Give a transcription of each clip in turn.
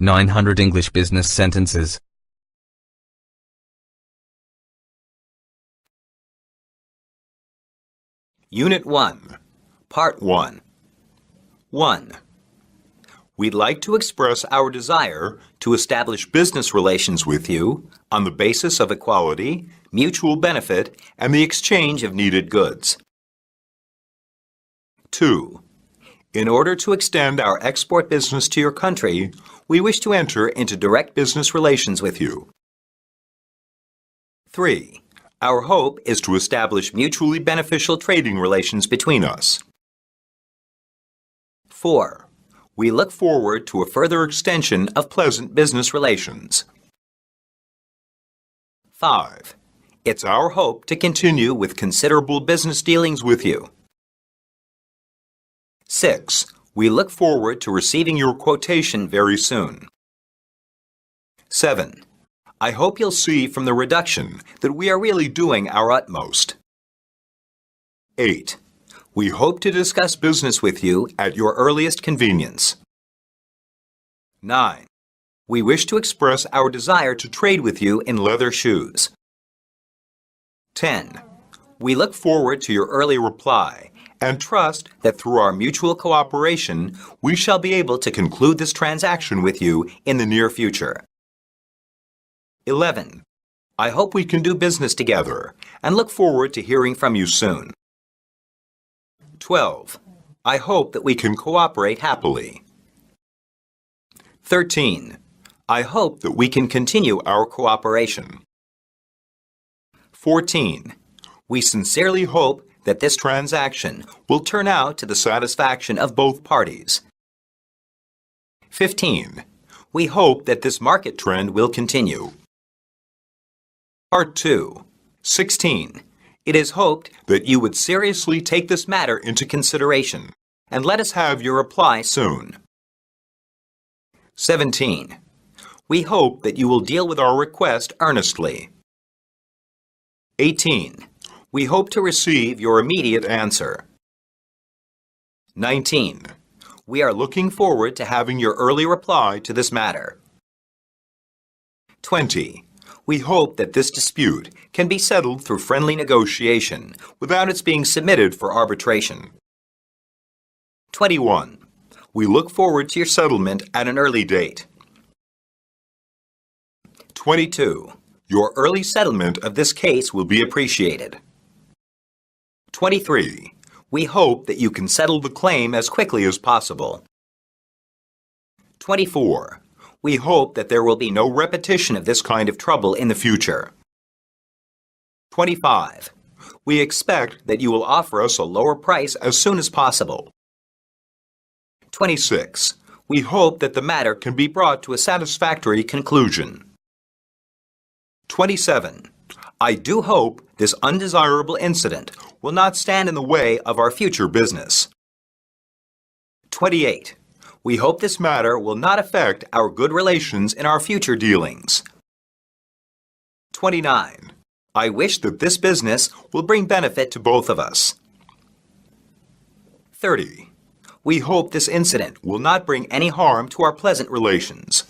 900 English business sentences. Unit 1, Part 1. 1. We'd like to express our desire to establish business relations with you on the basis of equality, mutual benefit, and the exchange of needed goods. 2. In order to extend our export business to your country, we wish to enter into direct business relations with you. 3. Our hope is to establish mutually beneficial trading relations between us. 4. We look forward to a further extension of pleasant business relations. 5. It's our hope to continue with considerable business dealings with you. 6. We look forward to receiving your quotation very soon. 7. I hope you'll see from the reduction that we are really doing our utmost. 8. We hope to discuss business with you at your earliest convenience. 9. We wish to express our desire to trade with you in leather shoes. 10. We look forward to your early reply and trust that through our mutual cooperation, we shall be able to conclude this transaction with you in the near future. 11. I hope we can do business together and look forward to hearing from you soon. 12. I hope that we can cooperate happily. 13. I hope that we can continue our cooperation. 14. We sincerely hope that this transaction will turn out to the satisfaction of both parties. 15. We hope that this market trend will continue. Part 2. 16. It is hoped that you would seriously take this matter into consideration and let us have your reply soon. 17. We hope that you will deal with our request earnestly. 18. We hope to receive your immediate answer. 19. We are looking forward to having your early reply to this matter. 20. We hope that this dispute can be settled through friendly negotiation without its being submitted for arbitration. 21. We look forward to your settlement at an early date. 22. Your early settlement of this case will be appreciated. 23. We hope that you can settle the claim as quickly as possible. 24. We hope that there will be no repetition of this kind of trouble in the future. 25. We expect that you will offer us a lower price as soon as possible. 26. We hope that the matter can be brought to a satisfactory conclusion. 27. I do hope this undesirable incident will not stand in the way of our future business. 28. We hope this matter will not affect our good relations in our future dealings. 29. I wish that this business will bring benefit to both of us. 30. We hope this incident will not bring any harm to our pleasant relations.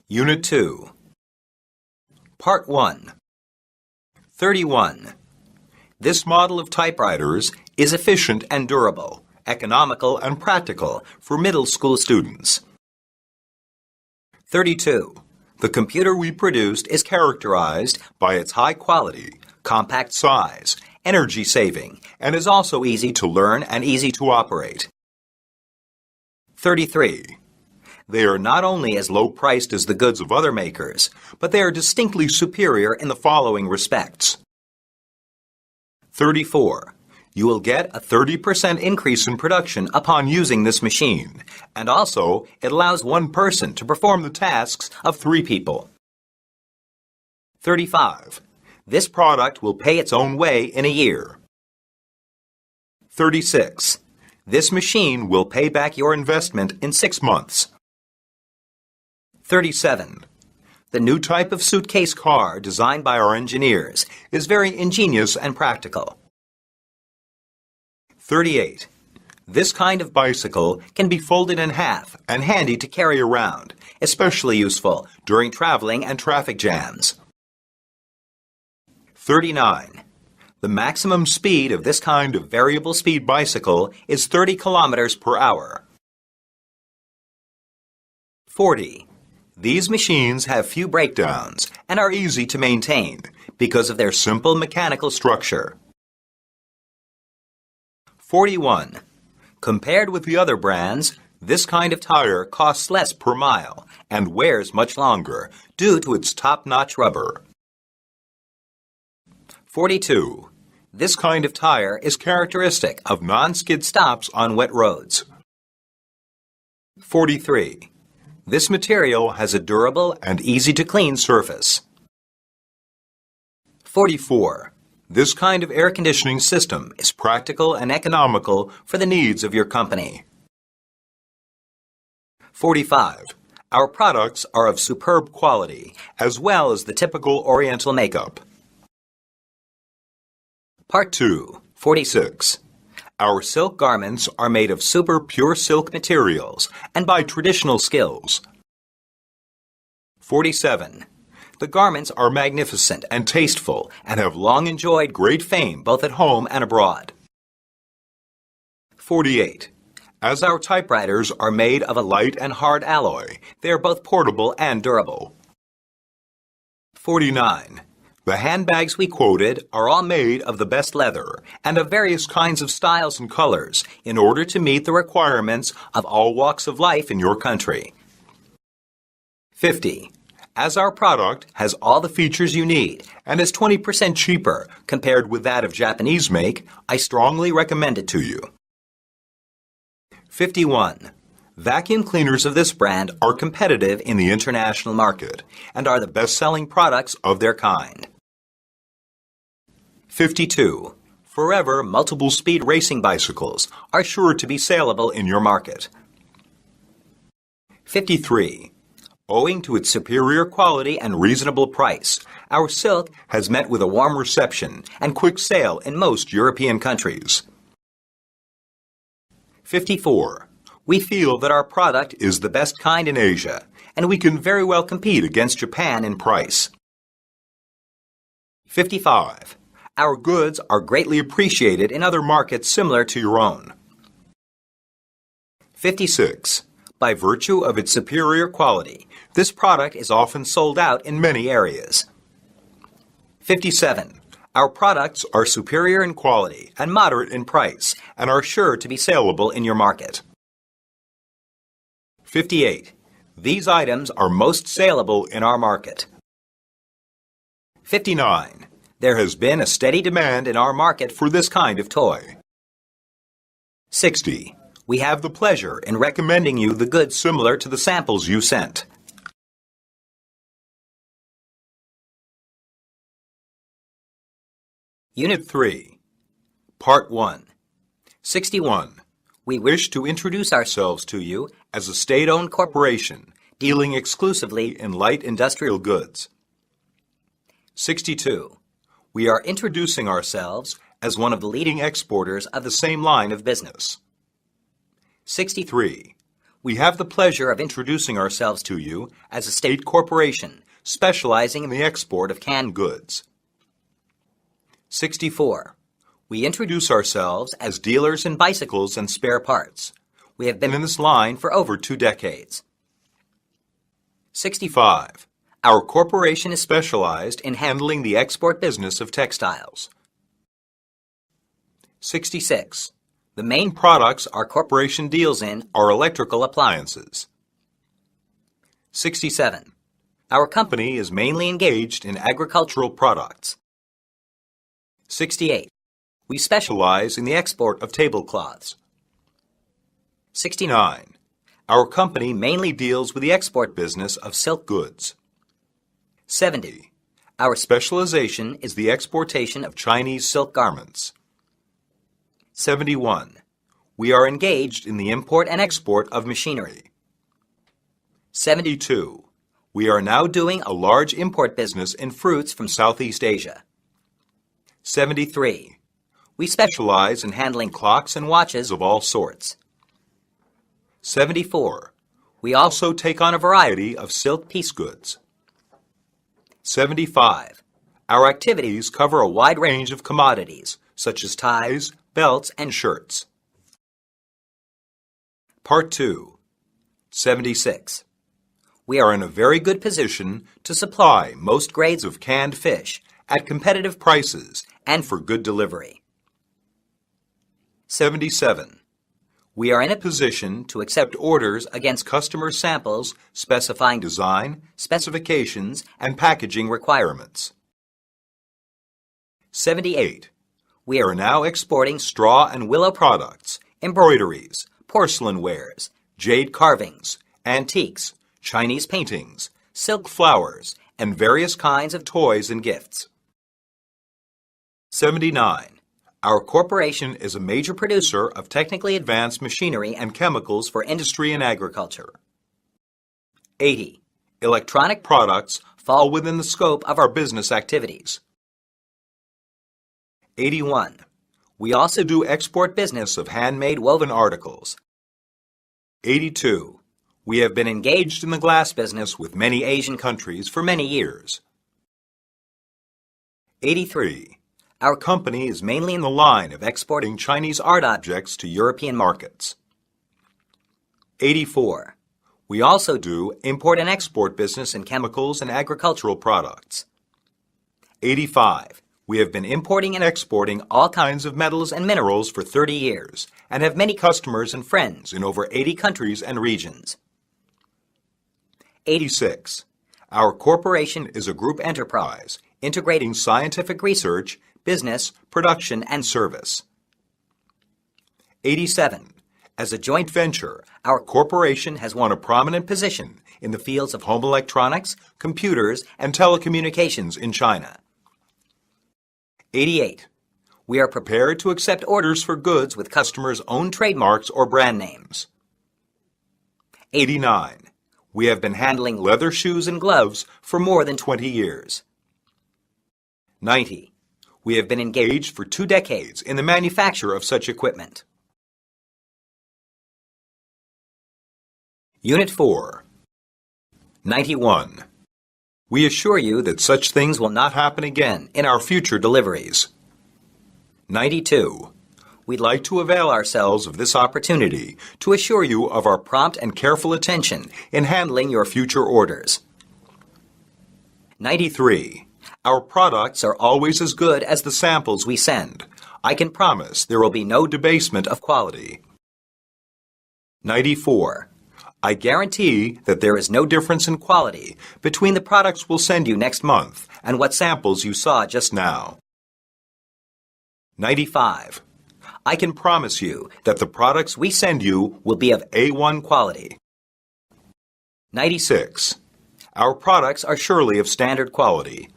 Unit 2, Part 1. 31. This model of typewriters is efficient and durable, economical and practical for middle school students. 32. The computer we produced is characterized by its high quality, compact size, energy saving, and is also easy to learn and easy to operate. 33. They are not only as low-priced as the goods of other makers, but they are distinctly superior in the following respects. 34. You will get a 30% increase in production upon using this machine, and also it allows one person to perform the tasks of 3 people. 35. This product will pay its own way in a year. 36. This machine will pay back your investment in 6 months. 37. The new type of suitcase car designed by our engineers is very ingenious and practical. 38. This kind of bicycle can be folded in half and handy to carry around, especially useful during traveling and traffic jams. 39. The maximum speed of this kind of variable speed bicycle is 30 kilometers per hour. 40. These machines have few breakdowns and are easy to maintain because of their simple mechanical structure. 41. Compared with the other brands, this kind of tire costs less per mile and wears much longer due to its top-notch rubber. 42. This kind of tire is characteristic of non-skid stops on wet roads. 43. This material has a durable and easy-to-clean surface. 44. This kind of air conditioning system is practical and economical for the needs of your company. 45. Our products are of superb quality, as well as the typical Oriental makeup. Part 2, 46. Our silk garments are made of super pure silk materials and by traditional skills. 47. The garments are magnificent and tasteful and have long enjoyed great fame both at home and abroad. 48. As our typewriters are made of a light and hard alloy, they are both portable and durable. 49. The handbags we quoted are all made of the best leather and of various kinds of styles and colors in order to meet the requirements of all walks of life in your country. 50. As our product has all the features you need and is 20% cheaper compared with that of Japanese make, I strongly recommend it to you. 51. Vacuum cleaners of this brand are competitive in the international market and are the best-selling products of their kind. 52. Forever multiple-speed racing bicycles are sure to be saleable in your market. 53. Owing to its superior quality and reasonable price, our silk has met with a warm reception and quick sale in most European countries. 54. We feel that our product is the best kind in Asia, and we can very well compete against Japan in price. 55. Our goods are greatly appreciated in other markets similar to your own. 56. By virtue of its superior quality, this product is often sold out in many areas. 57. Our products are superior in quality and moderate in price and are sure to be saleable in your market. 58. These items are most saleable in our market. 59. There has been a steady demand in our market for this kind of toy. 60. We have the pleasure in recommending you the goods similar to the samples you sent. Unit 3, Part 1. 61. We wish to introduce ourselves to you as a state-owned corporation dealing exclusively in light industrial goods. 62. We are introducing ourselves as one of the leading exporters of the same line of business. 63. We have the pleasure of introducing ourselves to you as a state corporation specializing in the export of canned goods. 64. We introduce ourselves as dealers in bicycles and spare parts. We have been in this line for over 2 decades. 65. Our corporation is specialized in handling the export business of textiles. 66. The main products our corporation deals in are electrical appliances. 67. Our company is mainly engaged in agricultural products. 68. We specialize in the export of tablecloths. 69. Our company mainly deals with the export business of silk goods. 70. Our specialization is the exportation of Chinese silk garments. 71. We are engaged in the import and export of machinery. 72. We are now doing a large import business in fruits from Southeast Asia. 73. We specialize in handling clocks and watches of all sorts. 74. We also take on a variety of silk piece goods. 75. Our activities cover a wide range of commodities, such as ties, belts, and shirts. Part 2. 76. We are in a very good position to supply most grades of canned fish at competitive prices and for good delivery. 77. We are in a position to accept orders against customer samples specifying design, specifications, and packaging requirements. 78. We are now exporting straw and willow products, embroideries, porcelain wares, jade carvings, antiques, Chinese paintings, silk flowers, and various kinds of toys and gifts. 79. Our corporation is a major producer of technically advanced machinery and chemicals for industry and agriculture. 80. Electronic products fall within the scope of our business activities. 81. We also do export business of handmade woven articles. 82. We have been engaged in the glass business with many Asian countries for many years. 83. Our company is mainly in the line of exporting Chinese art objects to European markets. 84. We also do import and export business in chemicals and agricultural products. 85. We have been importing and exporting all kinds of metals and minerals for 30 years and have many customers and friends in over 80 countries and regions. 86. Our corporation is a group enterprise integrating scientific research, business, production, and service. 87. As a joint venture, our corporation has won a prominent position in the fields of home electronics, computers, and telecommunications in China. 88. We are prepared to accept orders for goods with customers' own trademarks or brand names. 89. We have been handling leather shoes and gloves for more than 20 years. 90. We have been engaged for 2 decades in the manufacture of such equipment. Unit 4. 91. We assure you that such things will not happen again in our future deliveries. 92. We'd like to avail ourselves of this opportunity to assure you of our prompt and careful attention in handling your future orders. 93. Our products are always as good as the samples we send. I can promise there will be no debasement of quality. 94. I guarantee that there is no difference in quality between the products we'll send you next month and what samples you saw just now. 95. I can promise you that the products we send you will be of A1 quality. 96. Our products are surely of standard quality.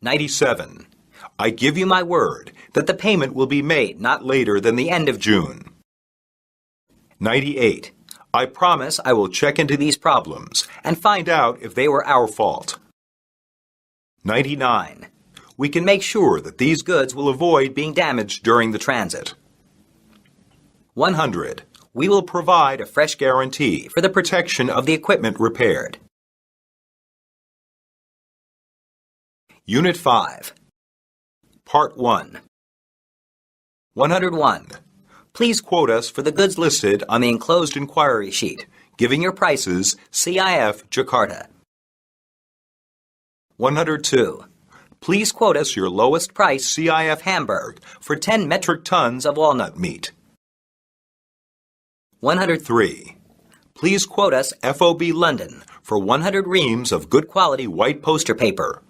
97. I give you my word that the payment will be made not later than the end of June. 98. I promise I will check into these problems and find out if they were our fault. 99. We can make sure that these goods will avoid being damaged during the transit. 100. We will provide a fresh guarantee for the protection of the equipment repaired. Unit 5. Part 1. 101. Please quote us for the goods listed on the enclosed inquiry sheet, giving your prices CIF Jakarta. 102. Please quote us your lowest price CIF Hamburg for 10 metric tons of walnut meat. 103. Please quote us FOB London for 100 reams of good quality white poster paper.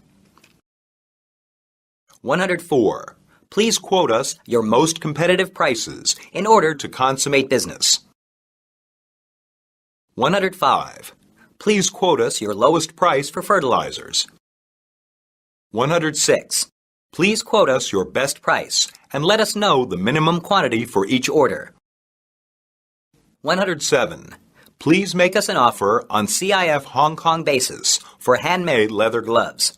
104. Please quote us your most competitive prices in order to consummate business. 105. Please quote us your lowest price for fertilizers. 106. Please quote us your best price and let us know the minimum quantity for each order. 107. Please make us an offer on CIF Hong Kong basis for handmade leather gloves.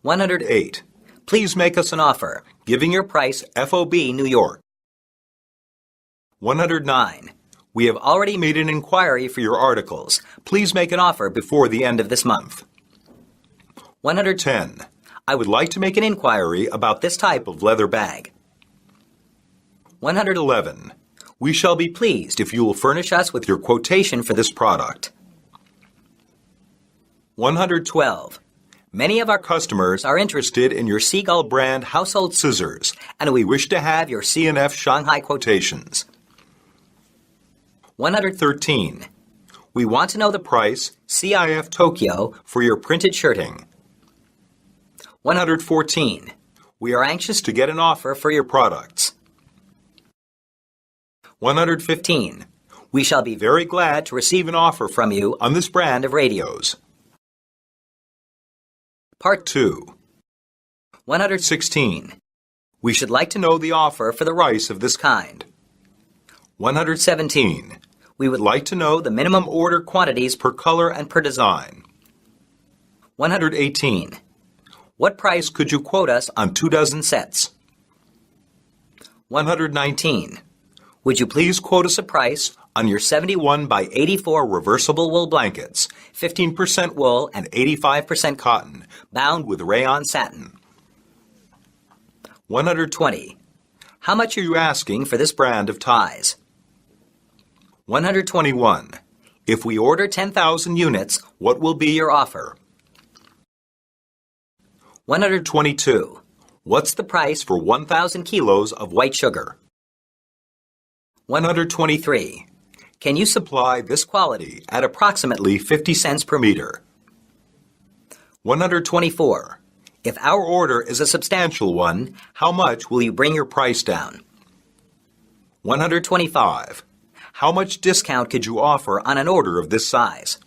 108. Please make us an offer, giving your price FOB New York. 109. We have already made an inquiry for your articles. Please make an offer before the end of this month. 110. I would like to make an inquiry about this type of leather bag. 111. We shall be pleased if you will furnish us with your quotation for this product. 112. Many of our customers are interested in your Seagull brand household scissors, and we wish to have your C&F Shanghai quotations. 113. We want to know the price CIF Tokyo for your printed shirting. 114. We are anxious to get an offer for your products. 115. We shall be very glad to receive an offer from you on this brand of radios. Part 2. 116. We should like to know the offer for the rice of this kind. 117. We would like to know the minimum order quantities per color and per design. 118. What price could you quote us on 24 sets? 119. Would you please quote us a price on your 71 by 84 reversible wool blankets, 15% wool and 85% cotton, bound with rayon satin? 120. How much are you asking for this brand of ties? 121. If we order 10,000 units, what will be your offer? 122. What's the price for 1,000 kilos of white sugar? 123. Can you supply this quality at approximately 50 cents per meter? 124. If our order is a substantial one, how much will you bring your price down? 125. How much discount could you offer on an order of this size?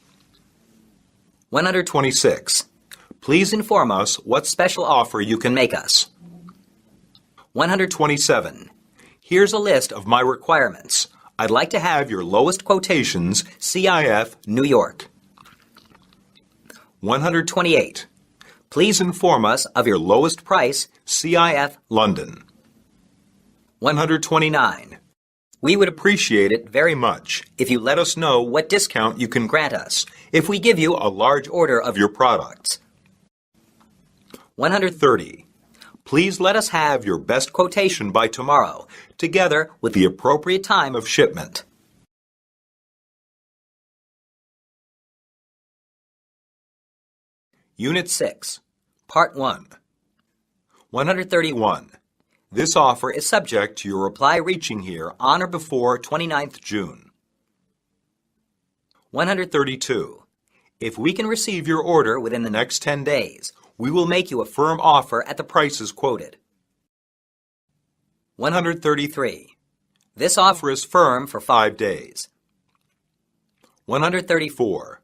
126. Please inform us what special offer you can make us. 127. Here's a list of my requirements. I'd like to have your lowest quotations, CIF, New York. 128. Please inform us of your lowest price, CIF, London. 129. We would appreciate it very much if you let us know what discount you can grant us if we give you a large order of your products. 130. Please let us have your best quotation by tomorrow, together with the appropriate time of shipment. Unit 6, Part 1. 131. This offer is subject to your reply reaching here on or before 29th June. 132. If we can receive your order within the next 10 days, we will make you a firm offer at the prices quoted. 133. This offer is firm for 5 days. 134.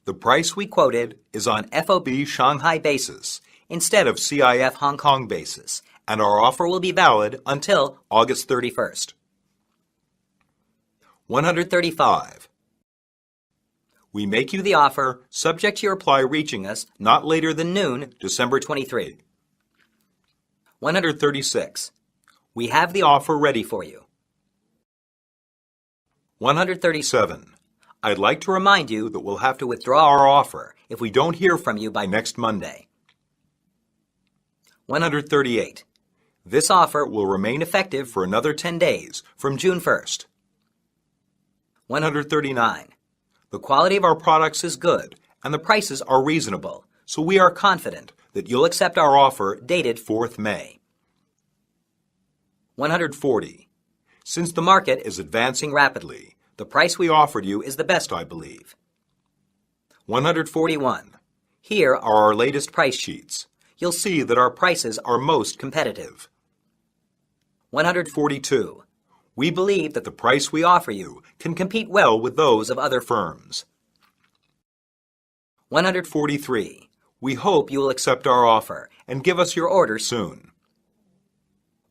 The price we quoted is on FOB Shanghai basis instead of CIF Hong Kong basis, and our offer will be valid until August 31st. 135. We make you the offer subject to your reply reaching us not later than noon, December 23. 136. We have the offer ready for you. 137. I'd like to remind you that we'll have to withdraw our offer if we don't hear from you by next Monday. 138. This offer will remain effective for another 10 days from June 1st. 139. The quality of our products is good and the prices are reasonable, so we are confident that you'll accept our offer dated 4th May. 140. Since the market is advancing rapidly, the price we offered you is the best, I believe. 141. Here are our latest price sheets. You'll see that our prices are most competitive. 142. We believe that the price we offer you can compete well with those of other firms. 143. We hope you will accept our offer and give us your order soon.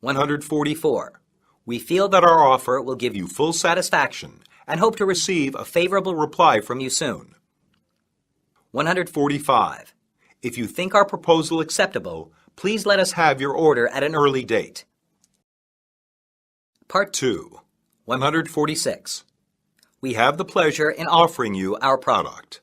144. We feel that our offer will give you full satisfaction and hope to receive a favorable reply from you soon. 145. If you think our proposal acceptable, please let us have your order at an early date. Part 2, 146. We have the pleasure in offering you our product.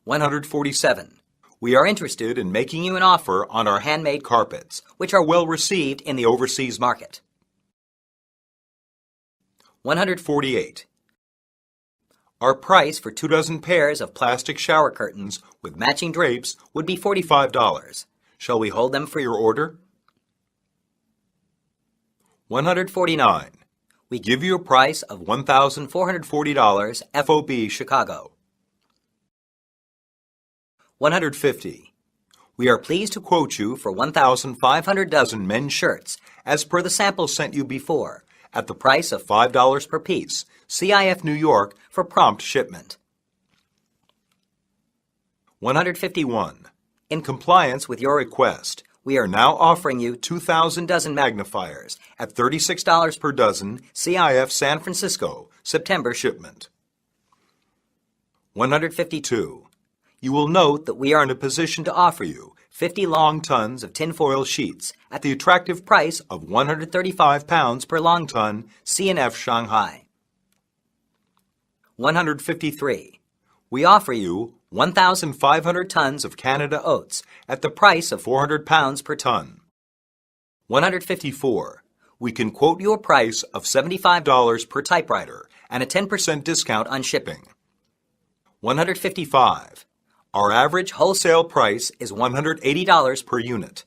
147. We are interested in making you an offer on our handmade carpets, which are well received in the overseas market. 148. Our price for 24 pairs of plastic shower curtains with matching drapes would be $45. Shall we hold them for your order? 149. We give you a price of $1,440 FOB Chicago. 150. We are pleased to quote you for 1,500 dozen men's shirts, as per the sample sent you before, at the price of $5 per piece, CIF New York, for prompt shipment. 151. In compliance with your request, we are now offering you 2,000 dozen magnifiers at $36 per dozen, CIF San Francisco, September shipment. 152. You will note that we are in a position to offer you 50 long tons of tinfoil sheets at the attractive price of 135 pounds per long ton, C&F Shanghai. 153. We offer you 1,500 tons of Canada oats at the price of 400 pounds per ton. 154. We can quote you a price of $75 per typewriter and a 10% discount on shipping. 155. Our average wholesale price is $180 per unit.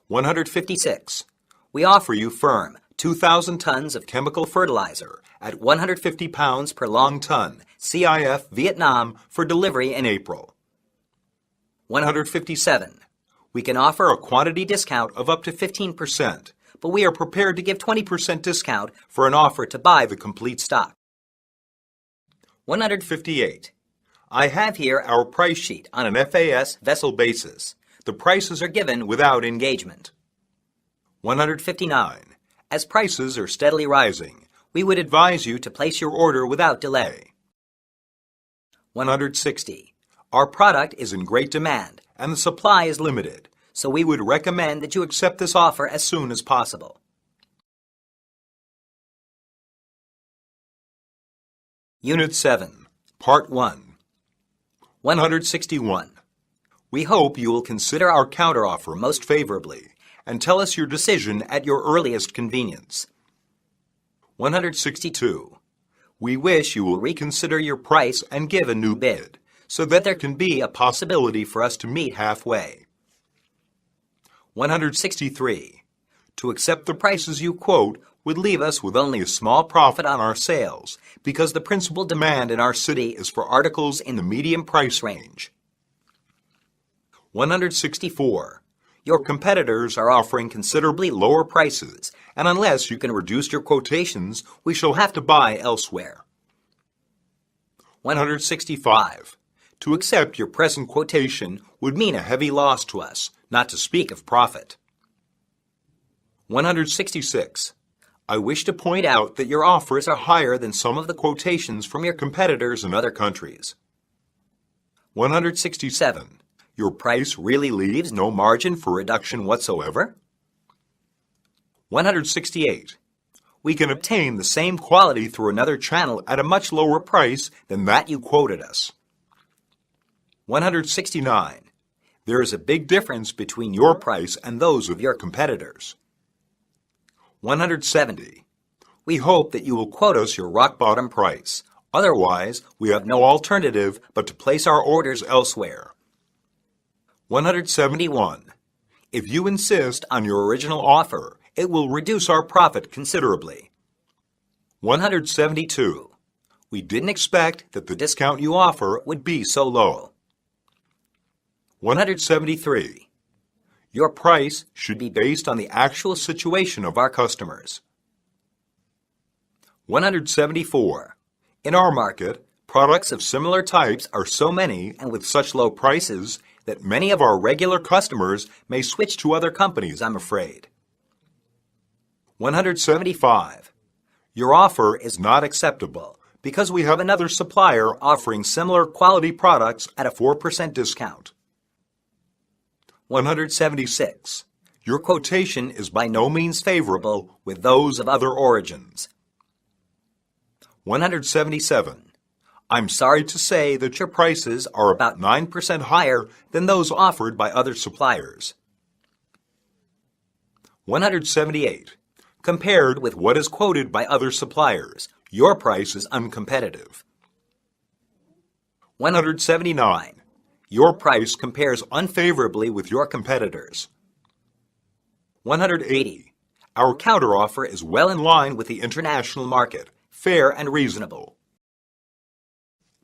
156. We offer you firm 2,000 tons of chemical fertilizer at 150 pounds per long ton, CIF Vietnam, for delivery in April. 157. We can offer a quantity discount of up to 15%, but we are prepared to give 20% discount for an offer to buy the complete stock. 158. I have here our price sheet on an FAS vessel basis. The prices are given without engagement. 159. As prices are steadily rising, we would advise you to place your order without delay. 160. Our product is in great demand and the supply is limited, so we would recommend that you accept this offer as soon as possible. Unit 7, Part 1. 161. We hope you will consider our counteroffer most favorably and tell us your decision at your earliest convenience. 162. We wish you will reconsider your price and give a new bid, so that there can be a possibility for us to meet halfway. 163. To accept the prices you quote would leave us with only a small profit on our sales, because the principal demand in our city is for articles in the medium price range. 164. Your competitors are offering considerably lower prices, and unless you can reduce your quotations, we shall have to buy elsewhere. 165. To accept your present quotation would mean a heavy loss to us, not to speak of profit. 166. I wish to point out that your offers are higher than some of the quotations from your competitors in other countries. 167. Your price really leaves no margin for reduction whatsoever? 168. We can obtain the same quality through another channel at a much lower price than that you quoted us. 169. There is a big difference between your price and those of your competitors. 170. We hope that you will quote us your rock-bottom price. Otherwise, we have no alternative but to place our orders elsewhere. 171. If you insist on your original offer, it will reduce our profit considerably. 172. We didn't expect that the discount you offer would be so low. 173. Your price should be based on the actual situation of our customers. 174. In our market, products of similar types are so many and with such low prices that many of our regular customers may switch to other companies, I'm afraid. 175. Your offer is not acceptable because we have another supplier offering similar quality products at a 4% discount. 176. Your quotation is by no means favorable with those of other origins. 177. I'm sorry to say that your prices are about 9% higher than those offered by other suppliers. 178. Compared with what is quoted by other suppliers, your price is uncompetitive. 179. Your price compares unfavorably with your competitors. 180. Our counteroffer is well in line with the international market, fair and reasonable.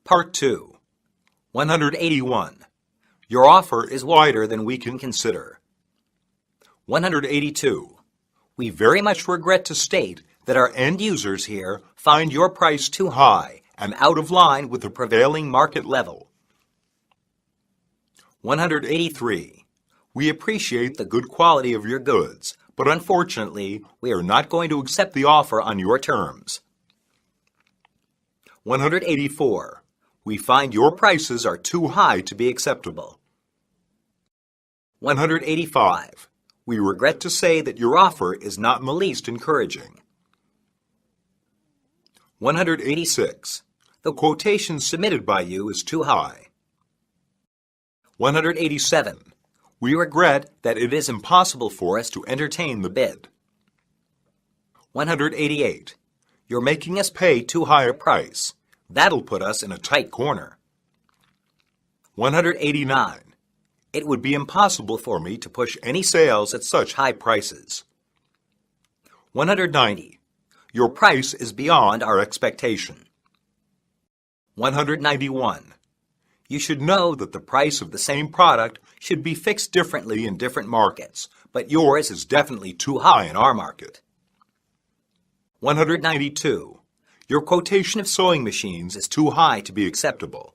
Part 2. 181. Your offer is wider than we can consider. 182. We very much regret to state that our end users here find your price too high and out of line with the prevailing market level. 183. We appreciate the good quality of your goods, but unfortunately, we are not going to accept the offer on your terms. 184. We find your prices are too high to be acceptable. 185. We regret to say that your offer is not in the least encouraging. 186. The quotation submitted by you is too high. 187. We regret that it is impossible for us to entertain the bid. 188. You're making us pay too high a price. That'll put us in a tight corner. 189. It would be impossible for me to push any sales at such high prices. 190. Your price is beyond our expectation. 191. You should know that the price of the same product should be fixed differently in different markets, but yours is definitely too high in our market. 192. Your quotation of sewing machines is too high to be acceptable.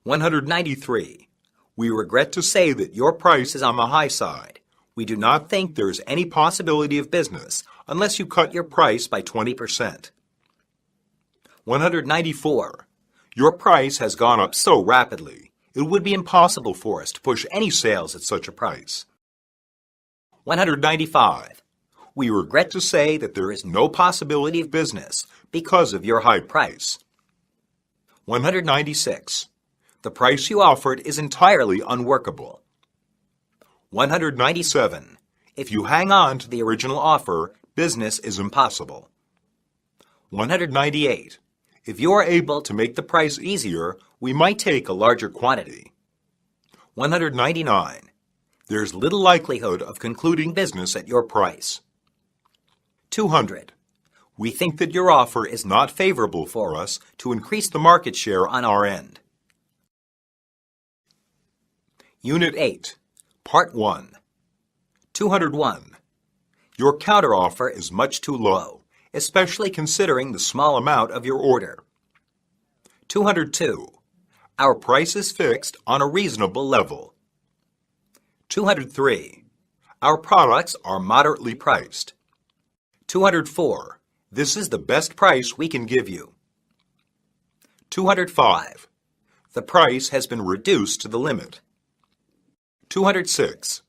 193. We regret to say that your price is on the high side. We do not think there is any possibility of business unless you cut your price by 20%. 194. Your price has gone up so rapidly, it would be impossible for us to push any sales at such a price. 195. We regret to say that there is no possibility of business because of your high price. 196. The price you offered is entirely unworkable. 197. If you hang on to the original offer, business is impossible. 198. If you are able to make the price easier, we might take a larger quantity. 199. There is little likelihood of concluding business at your price. 200. We think that your offer is not favorable for us to increase the market share on our end. Unit 8, Part 1. 201. Your counteroffer is much too low, especially considering the small amount of your order. 202. Our price is fixed on a reasonable level. 203. Our products are moderately priced. 204. This is the best price we can give you. 205. The price has been reduced to the limit. 206.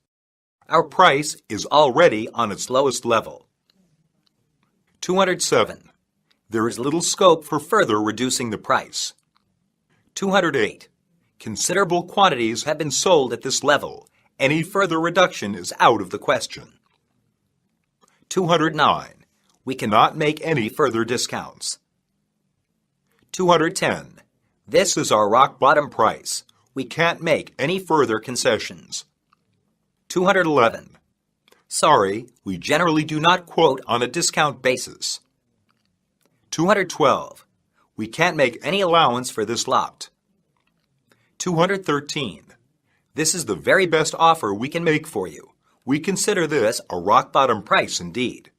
Our price is already on its lowest level. 207. There is little scope for further reducing the price. 208. Considerable quantities have been sold at this level. Any further reduction is out of the question. 209. We cannot make any further discounts. 210. This is our rock bottom price. We can't make any further concessions. 211. Sorry, we generally do not quote on a discount basis. 212. We can't make any allowance for this lot. 213. This is the very best offer we can make for you. We consider this a rock bottom price indeed.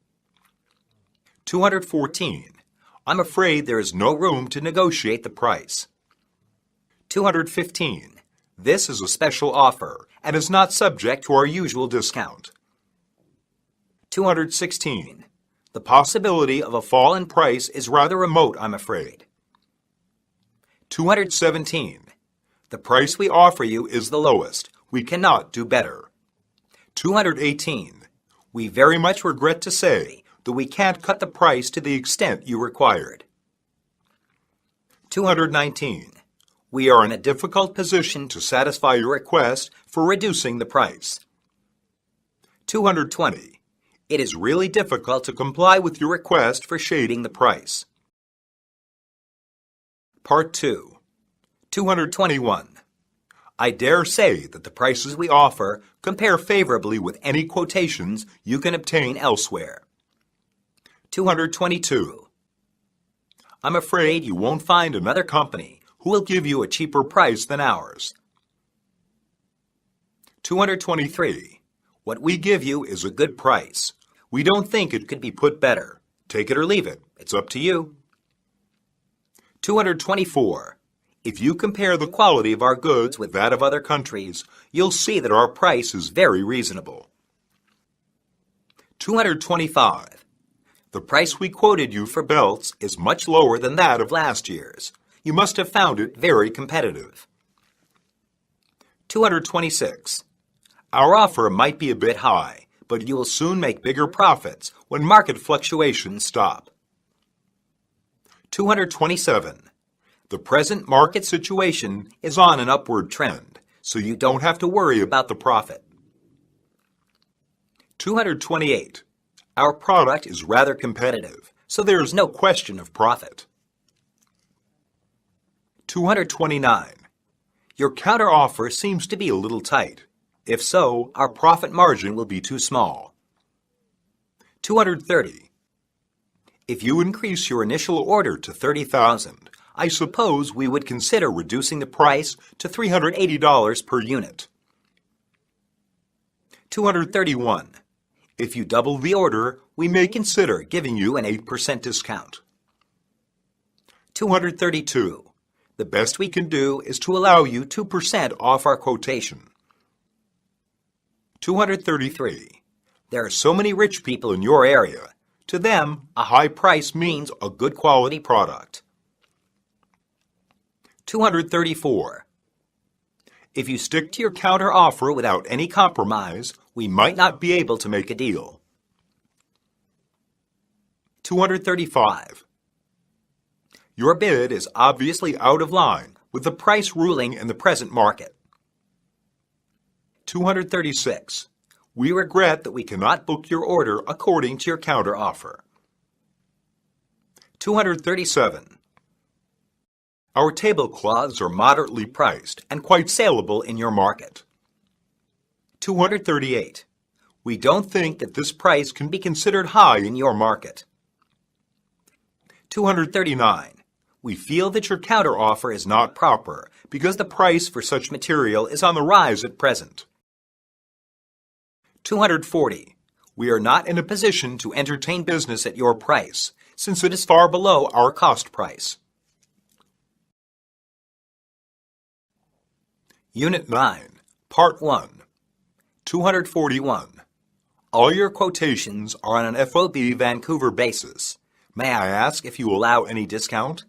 214. I'm afraid there is no room to negotiate the price. 215. This is a special offer and is not subject to our usual discount. 216. The possibility of a fall in price is rather remote, I'm afraid. 217. The price we offer you is the lowest. We cannot do better. 218. We very much regret to say that we can't cut the price to the extent you required. 219. We are in a difficult position to satisfy your request for reducing the price. 220. It is really difficult to comply with your request for shading the price. Part 2. 221. I dare say that the prices we offer compare favorably with any quotations you can obtain elsewhere. 222. I'm afraid you won't find another company who will give you a cheaper price than ours. 223. What we give you is a good price. We don't think it could be put better. Take it or leave it. It's up to you. 224. If you compare the quality of our goods with that of other countries, you'll see that our price is very reasonable. 225. The price we quoted you for belts is much lower than that of last year's. You must have found it very competitive. 226. Our offer might be a bit high, but you will soon make bigger profits when market fluctuations stop. 227. The present market situation is on an upward trend, so you don't have to worry about the profit. 228. Our product is rather competitive, so there is no question of profit. 229. Your counteroffer seems to be a little tight. If so, our profit margin will be too small. 230. If you increase your initial order to $30,000, I suppose we would consider reducing the price to $380 per unit. 231. If you double the order, we may consider giving you an 8% discount. 232. The best we can do is to allow you 2% off our quotation. 233. There are so many rich people in your area. To them, a high price means a good quality product. 234. If you stick to your counter offer without any compromise, we might not be able to make a deal. 235. Your bid is obviously out of line with the price ruling in the present market. 236. We regret that we cannot book your order according to your counter offer. 237. Our tablecloths are moderately priced and quite saleable in your market. 238. We don't think that this price can be considered high in your market. 239. We feel that your counteroffer is not proper because the price for such material is on the rise at present. 240. We are not in a position to entertain business at your price, since it is far below our cost price. Unit 9, Part 1, 241. All your quotations are on an FOB Vancouver basis. May I ask if you allow any discount?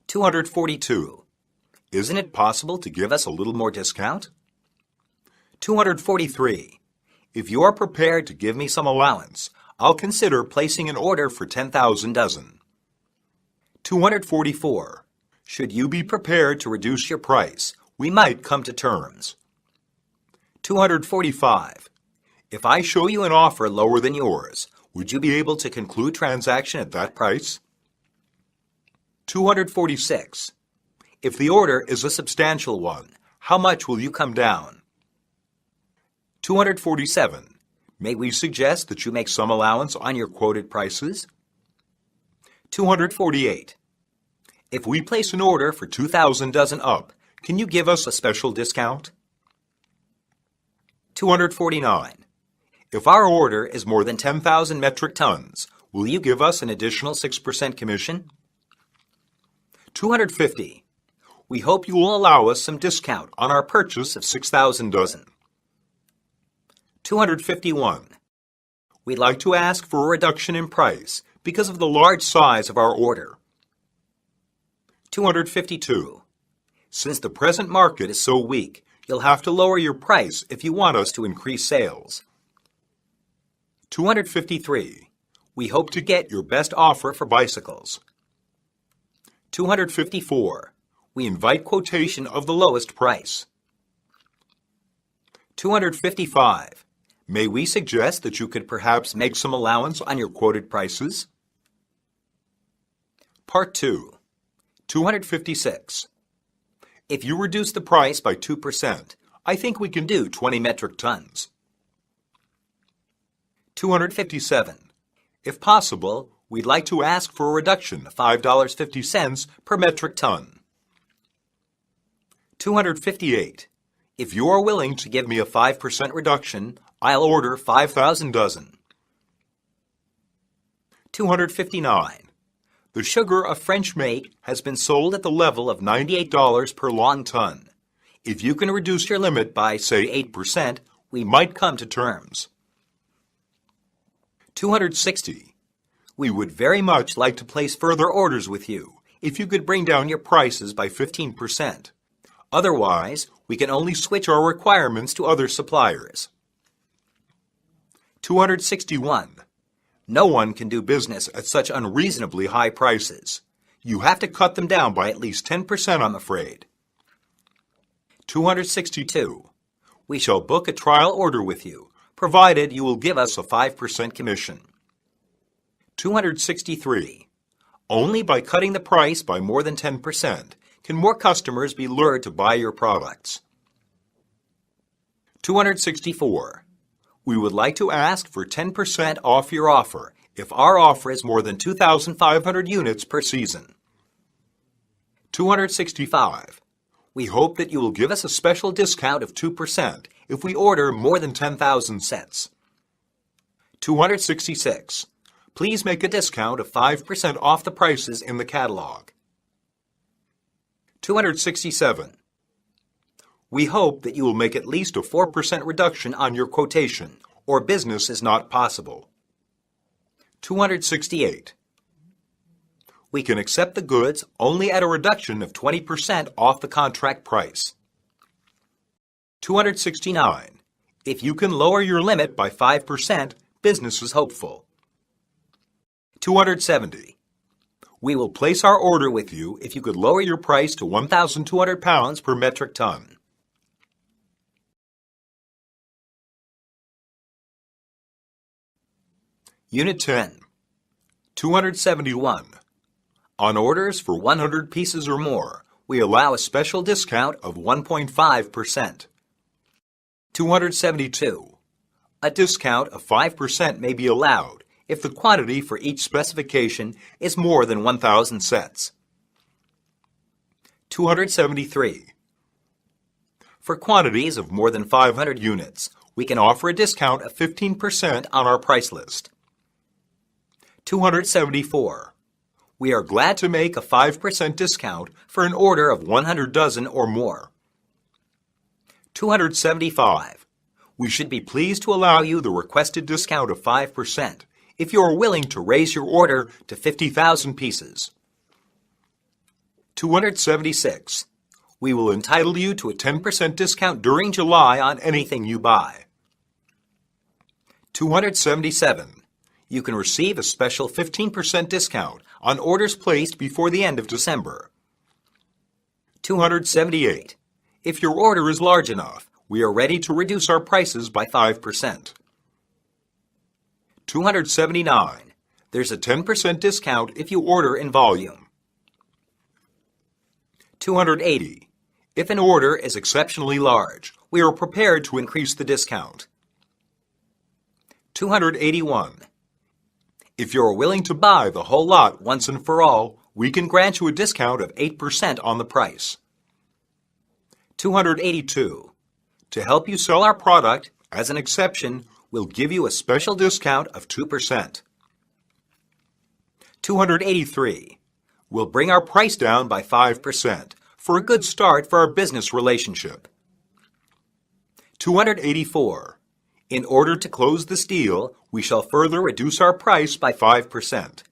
242. Isn't it possible to give us a little more discount? 243. If you are prepared to give me some allowance, I'll consider placing an order for 10,000 dozen. 244. Should you be prepared to reduce your price, we might come to terms. 245. If I show you an offer lower than yours, would you be able to conclude transaction at that price? 246. If the order is a substantial one, how much will you come down? 247. May we suggest that you make some allowance on your quoted prices? 248. If we place an order for 2,000 dozen up, can you give us a special discount? 249. If our order is more than 10,000 metric tons, will you give us an additional 6% commission? 250. We hope you will allow us some discount on our purchase of 6,000 dozen. 251. We'd like to ask for a reduction in price because of the large size of our order. 252. Since the present market is so weak, You'll have to lower your price if you want us to increase sales. 253. We hope to get your best offer for bicycles. 254. We invite quotation of the lowest price. 255. May we suggest that you could perhaps make some allowance on your quoted prices? Part 2. 256. If you reduce the price by 2%, I think we can do 20 metric tons. 257. If possible, we'd like to ask for a reduction of $5.50 per metric ton. 258. If you are willing to give me a 5% reduction, I'll order 5,000 dozen. 259. The sugar of French make has been sold at the level of $98 per long ton. If you can reduce your limit by, say, 8%, we might come to terms. 260. We would very much like to place further orders with you if you could bring down your prices by 15%. Otherwise, we can only switch our requirements to other suppliers. 261. No one can do business at such unreasonably high prices. You have to cut them down by at least 10%, I'm afraid. 262. We shall book a trial order with you, provided you will give us a 5% commission. 263. Only by cutting the price by more than 10% can more customers be lured to buy your products. 264. We would like to ask for 10% off your offer if our offer is more than 2,500 units per season. 265. We hope that you will give us a special discount of 2% if we order more than 10,000 sets. 266. Please make a discount of 5% off the prices in the catalog. 267. We hope that you will make at least a 4% reduction on your quotation, or business is not possible. 268. We can accept the goods only at a reduction of 20% off the contract price. 269. If you can lower your limit by 5%, business is hopeful. 270. We will place our order with you if you could lower your price to 1,200 pounds per metric ton. Unit 10. 271. On orders for 100 pieces or more, we allow a special discount of 1.5%. 272. A discount of 5% may be allowed if the quantity for each specification is more than 1,000 sets. 273. For quantities of more than 500 units, we can offer a discount of 15% on our price list. 274. We are glad to make a 5% discount for an order of 100 dozen or more. 275. We should be pleased to allow you the requested discount of 5% if you are willing to raise your order to 50,000 pieces. 276. We will entitle you to a 10% discount during July on anything you buy. 277. You can receive a special 15% discount on orders placed before the end of December. 278. If your order is large enough, we are ready to reduce our prices by 5%. 279. There's a 10% discount if you order in volume. 280. If an order is exceptionally large, we are prepared to increase the discount. 281. If you are willing to buy the whole lot once and for all, we can grant you a discount of 8% on the price. 282. To help you sell our product, as an exception, we'll give you a special discount of 2%. 283. We'll bring our price down by 5% for a good start for our business relationship. 284. In order to close this deal, we shall further reduce our price by 5%.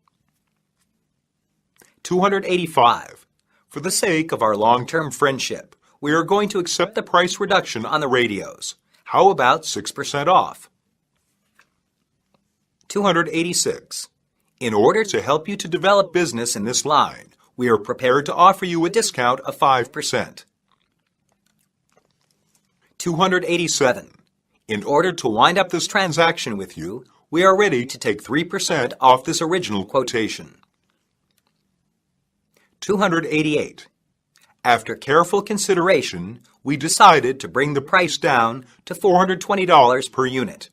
285. For the sake of our long-term friendship, we are going to accept the price reduction on the radios. How about 6% off? 286. In order to help you to develop business in this line, we are prepared to offer you a discount of 5%. 287. In order to wind up this transaction with you, we are ready to take 3% off this original quotation. 288. After careful consideration, we decided to bring the price down to $420 per unit.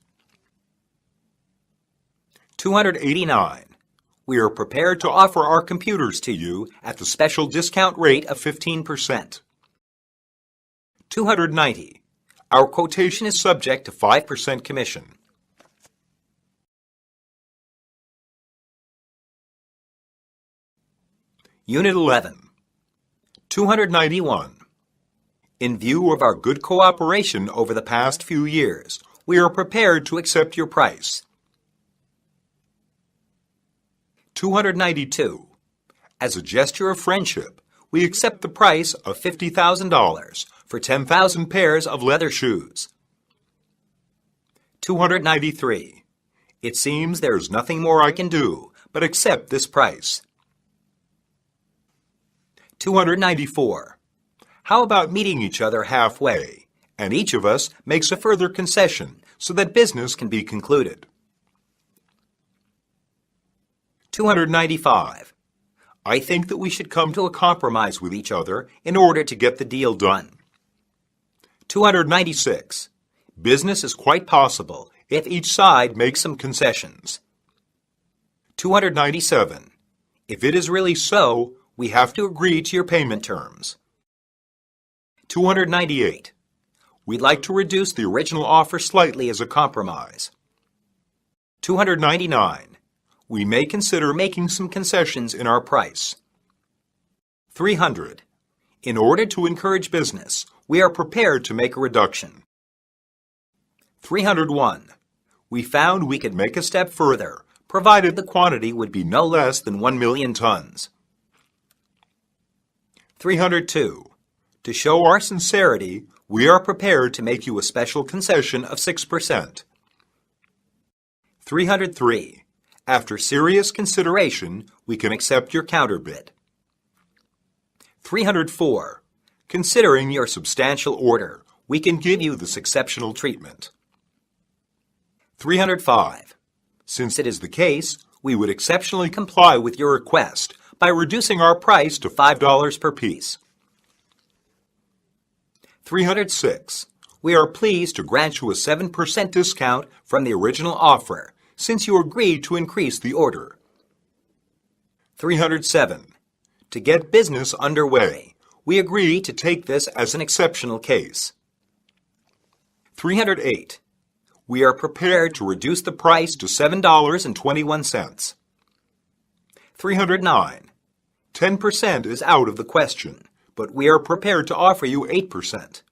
289. We are prepared to offer our computers to you at the special discount rate of 15%. 290. Our quotation is subject to 5% commission. Unit 11. 291. In view of our good cooperation over the past few years, we are prepared to accept your price. 292. As a gesture of friendship, we accept the price of $50,000 for 10,000 pairs of leather shoes. 293. It seems there is nothing more I can do but accept this price. 294. How about meeting each other halfway, and each of us makes a further concession so that business can be concluded? 295. I think that we should come to a compromise with each other in order to get the deal done. 296. Business is quite possible if each side makes some concessions. 297. If it is really so, we have to agree to your payment terms. 298. We'd like to reduce the original offer slightly as a compromise. 299. We may consider making some concessions in our price. 300. In order to encourage business, we are prepared to make a reduction. 301. We found we could make a step further, provided the quantity would be no less than 1 million tons. 302. To show our sincerity, we are prepared to make you a special concession of 6%. 303. After serious consideration, we can accept your counterbid. 304. Considering your substantial order, we can give you this exceptional treatment. 305. Since it is the case, we would exceptionally comply with your request by reducing our price to $5 per piece. 306. We are pleased to grant you a 7% discount from the original offer, since you agreed to increase the order. 307. To get business underway, we agree to take this as an exceptional case. 308. We are prepared to reduce the price to $7.21. 309. 10% is out of the question, but we are prepared to offer you 8%.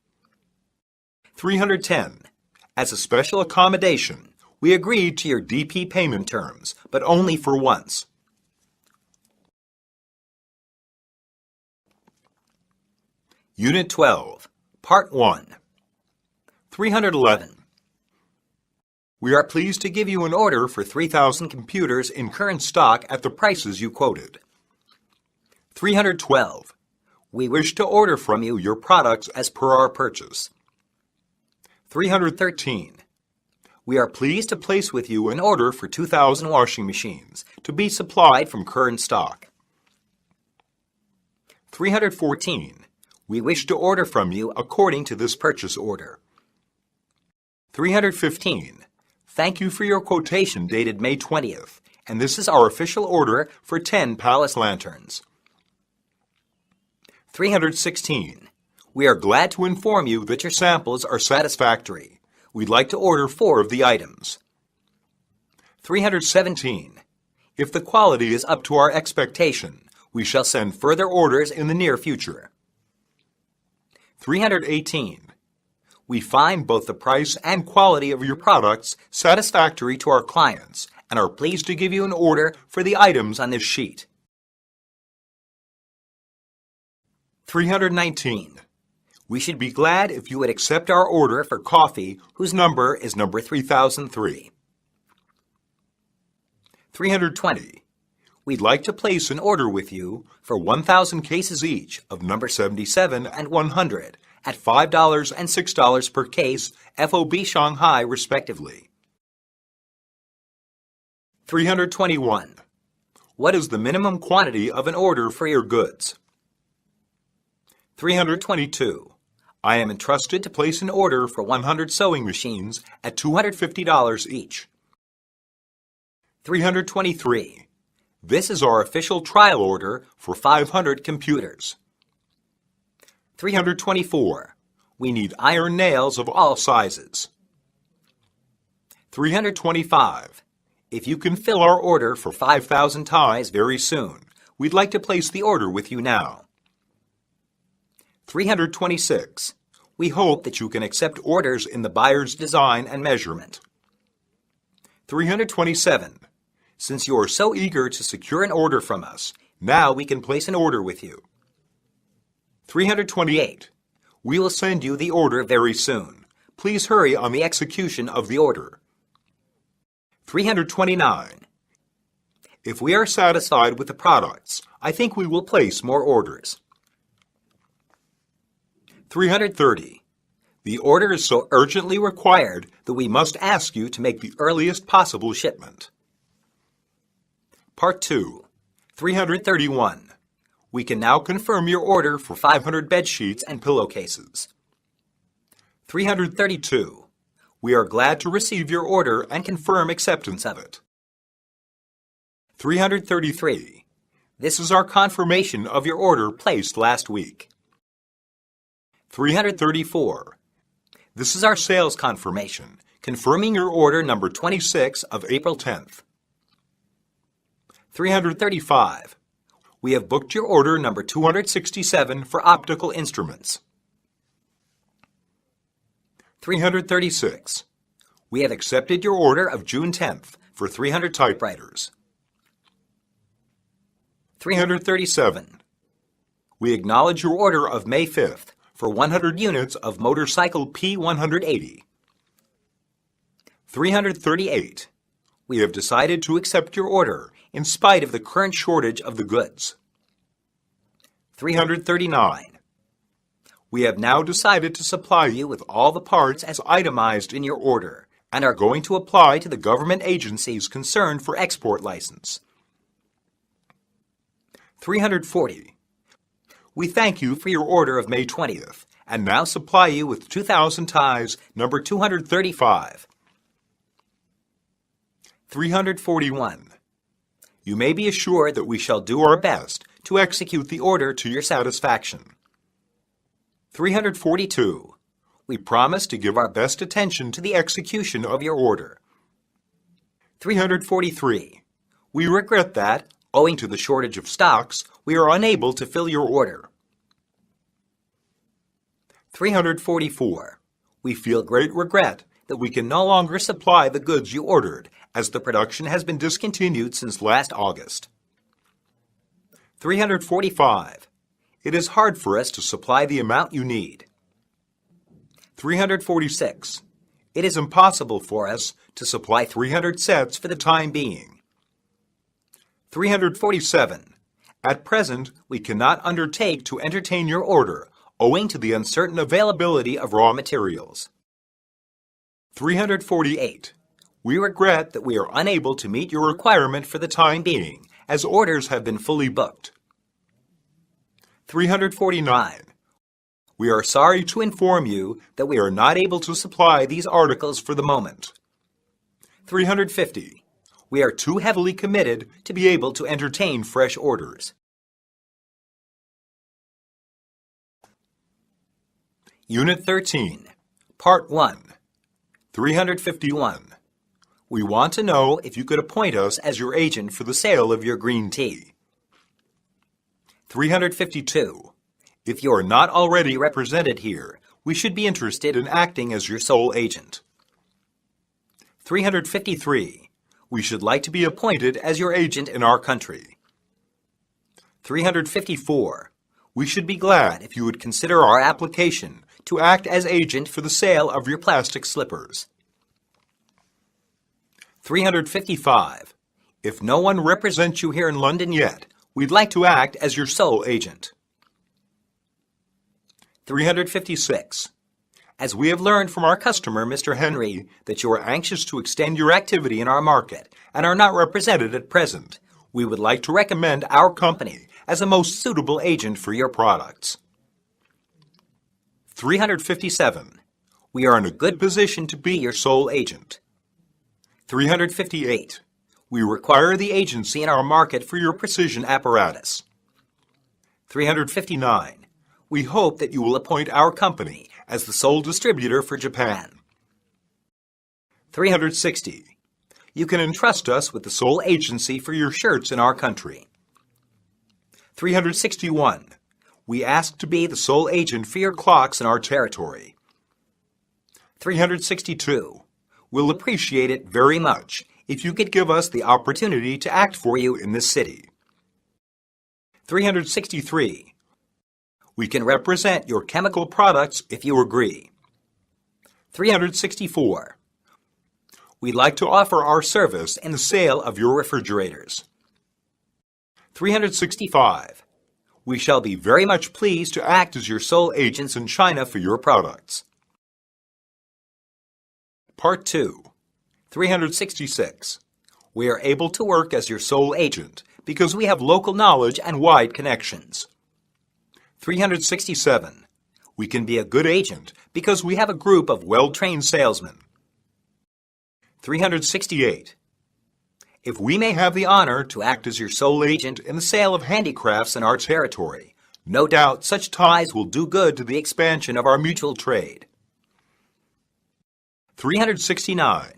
310. As a special accommodation, we agreed to your DP payment terms, but only for once. Unit 12, Part 1. 311. We are pleased to give you an order for 3,000 computers in current stock at the prices you quoted. 312. We wish to order from you your products as per our purchase. 313. We are pleased to place with you an order for 2,000 washing machines to be supplied from current stock. 314. We wish to order from you according to this purchase order. 315. Thank you for your quotation dated May 20th, and this is our official order for 10 palace lanterns. 316. We are glad to inform you that your samples are satisfactory. We'd like to order 4 of the items. 317. If the quality is up to our expectation, we shall send further orders in the near future. 318. We find both the price and quality of your products satisfactory to our clients and are pleased to give you an order for the items on this sheet. 319. We should be glad if you would accept our order for coffee, whose number is number 3003. 320. We'd like to place an order with you for 1,000 cases each of number 77 and 100 at $5 and $6 per case, FOB Shanghai, respectively. 321. What is the minimum quantity of an order for your goods? 322. I am entrusted to place an order for 100 sewing machines at $250 each. 323. This is our official trial order for 500 computers. 324. We need iron nails of all sizes. 325. If you can fill our order for 5,000 ties very soon, we'd like to place the order with you now. 326. We hope that you can accept orders in the buyer's design and measurement. 327. Since you are so eager to secure an order from us, now we can place an order with you. 328. We will send you the order very soon. Please hurry on the execution of the order. 329. If we are satisfied with the products, I think we will place more orders. 330. The order is so urgently required that we must ask you to make the earliest possible shipment. Part 2. 331. We can now confirm your order for 500 bed sheets and pillowcases. 332. We are glad to receive your order and confirm acceptance of it. 333. This is our confirmation of your order placed last week. 334. This is our sales confirmation, confirming your order number 26 of April 10th. 335. We have booked your order number 267 for optical instruments. 336. We have accepted your order of June 10th for 300 typewriters. 337. We acknowledge your order of May 5th for 100 units of motorcycle P180. 338. We have decided to accept your order in spite of the current shortage of the goods. 339. We have now decided to supply you with all the parts as itemized in your order and are going to apply to the government agencies concerned for export license. 340. We thank you for your order of May 20th and now supply you with 2,000 ties, number 235. 341. You may be assured that we shall do our best to execute the order to your satisfaction. 342. We promise to give our best attention to the execution of your order. 343. We regret that, owing to the shortage of stocks, we are unable to fill your order. 344. We feel great regret that we can no longer supply the goods you ordered, as the production has been discontinued since last August. 345. It is hard for us to supply the amount you need. 346. It is impossible for us to supply 300 sets for the time being. 347. At present, we cannot undertake to entertain your order, owing to the uncertain availability of raw materials. 348. We regret that we are unable to meet your requirement for the time being, as orders have been fully booked. 349. We are sorry to inform you that we are not able to supply these articles for the moment. 350. We are too heavily committed to be able to entertain fresh orders. Unit 13, Part 1, 351. We want to know if you could appoint us as your agent for the sale of your green tea. 352. If you are not already represented here, we should be interested in acting as your sole agent. 353. We should like to be appointed as your agent in our country. 354. We should be glad if you would consider our application to act as agent for the sale of your plastic slippers. 355. If no one represents you here in London yet, we'd like to act as your sole agent. 356. As we have learned from our customer, Mr. Henry, that you are anxious to extend your activity in our market and are not represented at present, we would like to recommend our company as a most suitable agent for your products. 357. We are in a good position to be your sole agent. 358. We require the agency in our market for your precision apparatus. 359. We hope that you will appoint our company as the sole distributor for Japan. 360. You can entrust us with the sole agency for your shirts in our country. 361. We ask to be the sole agent for your clocks in our territory. 362. We'll appreciate it very much if you could give us the opportunity to act for you in this city. 363. We can represent your chemical products if you agree. 364. We'd like to offer our service in the sale of your refrigerators. 365. We shall be very much pleased to act as your sole agents in China for your products. Part 2. 366. We are able to work as your sole agent because we have local knowledge and wide connections. 367. We can be a good agent because we have a group of well-trained salesmen. 368. If we may have the honor to act as your sole agent in the sale of handicrafts in our territory, no doubt such ties will do good to the expansion of our mutual trade. 369.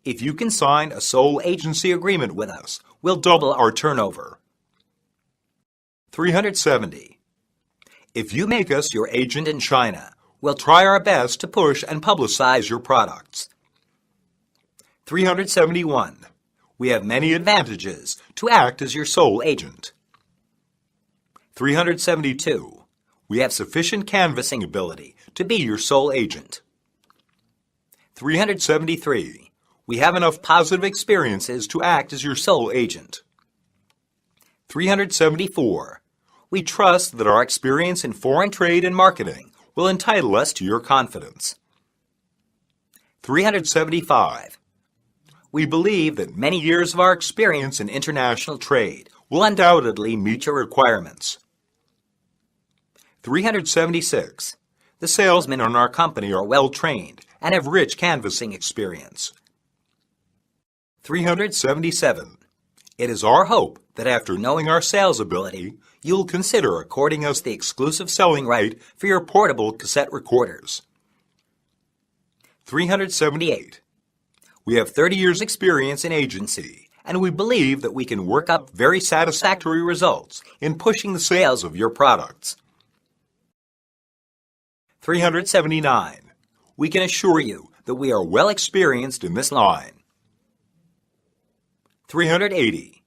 If you can sign a sole agency agreement with us, we'll double our turnover. 370. If you make us your agent in China, we'll try our best to push and publicize your products. 371. We have many advantages to act as your sole agent. 372. We have sufficient canvassing ability to be your sole agent. 373. We have enough positive experiences to act as your sole agent. 374. We trust that our experience in foreign trade and marketing will entitle us to your confidence. 375. We believe that many years of our experience in international trade will undoubtedly meet your requirements. 376. The salesmen in our company are well trained and have rich canvassing experience. 377. It is our hope that after knowing our sales ability, you'll consider according us the exclusive selling right for your portable cassette recorders. 378. We have 30 years' experience in agency, and we believe that we can work up very satisfactory results in pushing the sales of your products. 379. We can assure you that we are well experienced in this line. 380.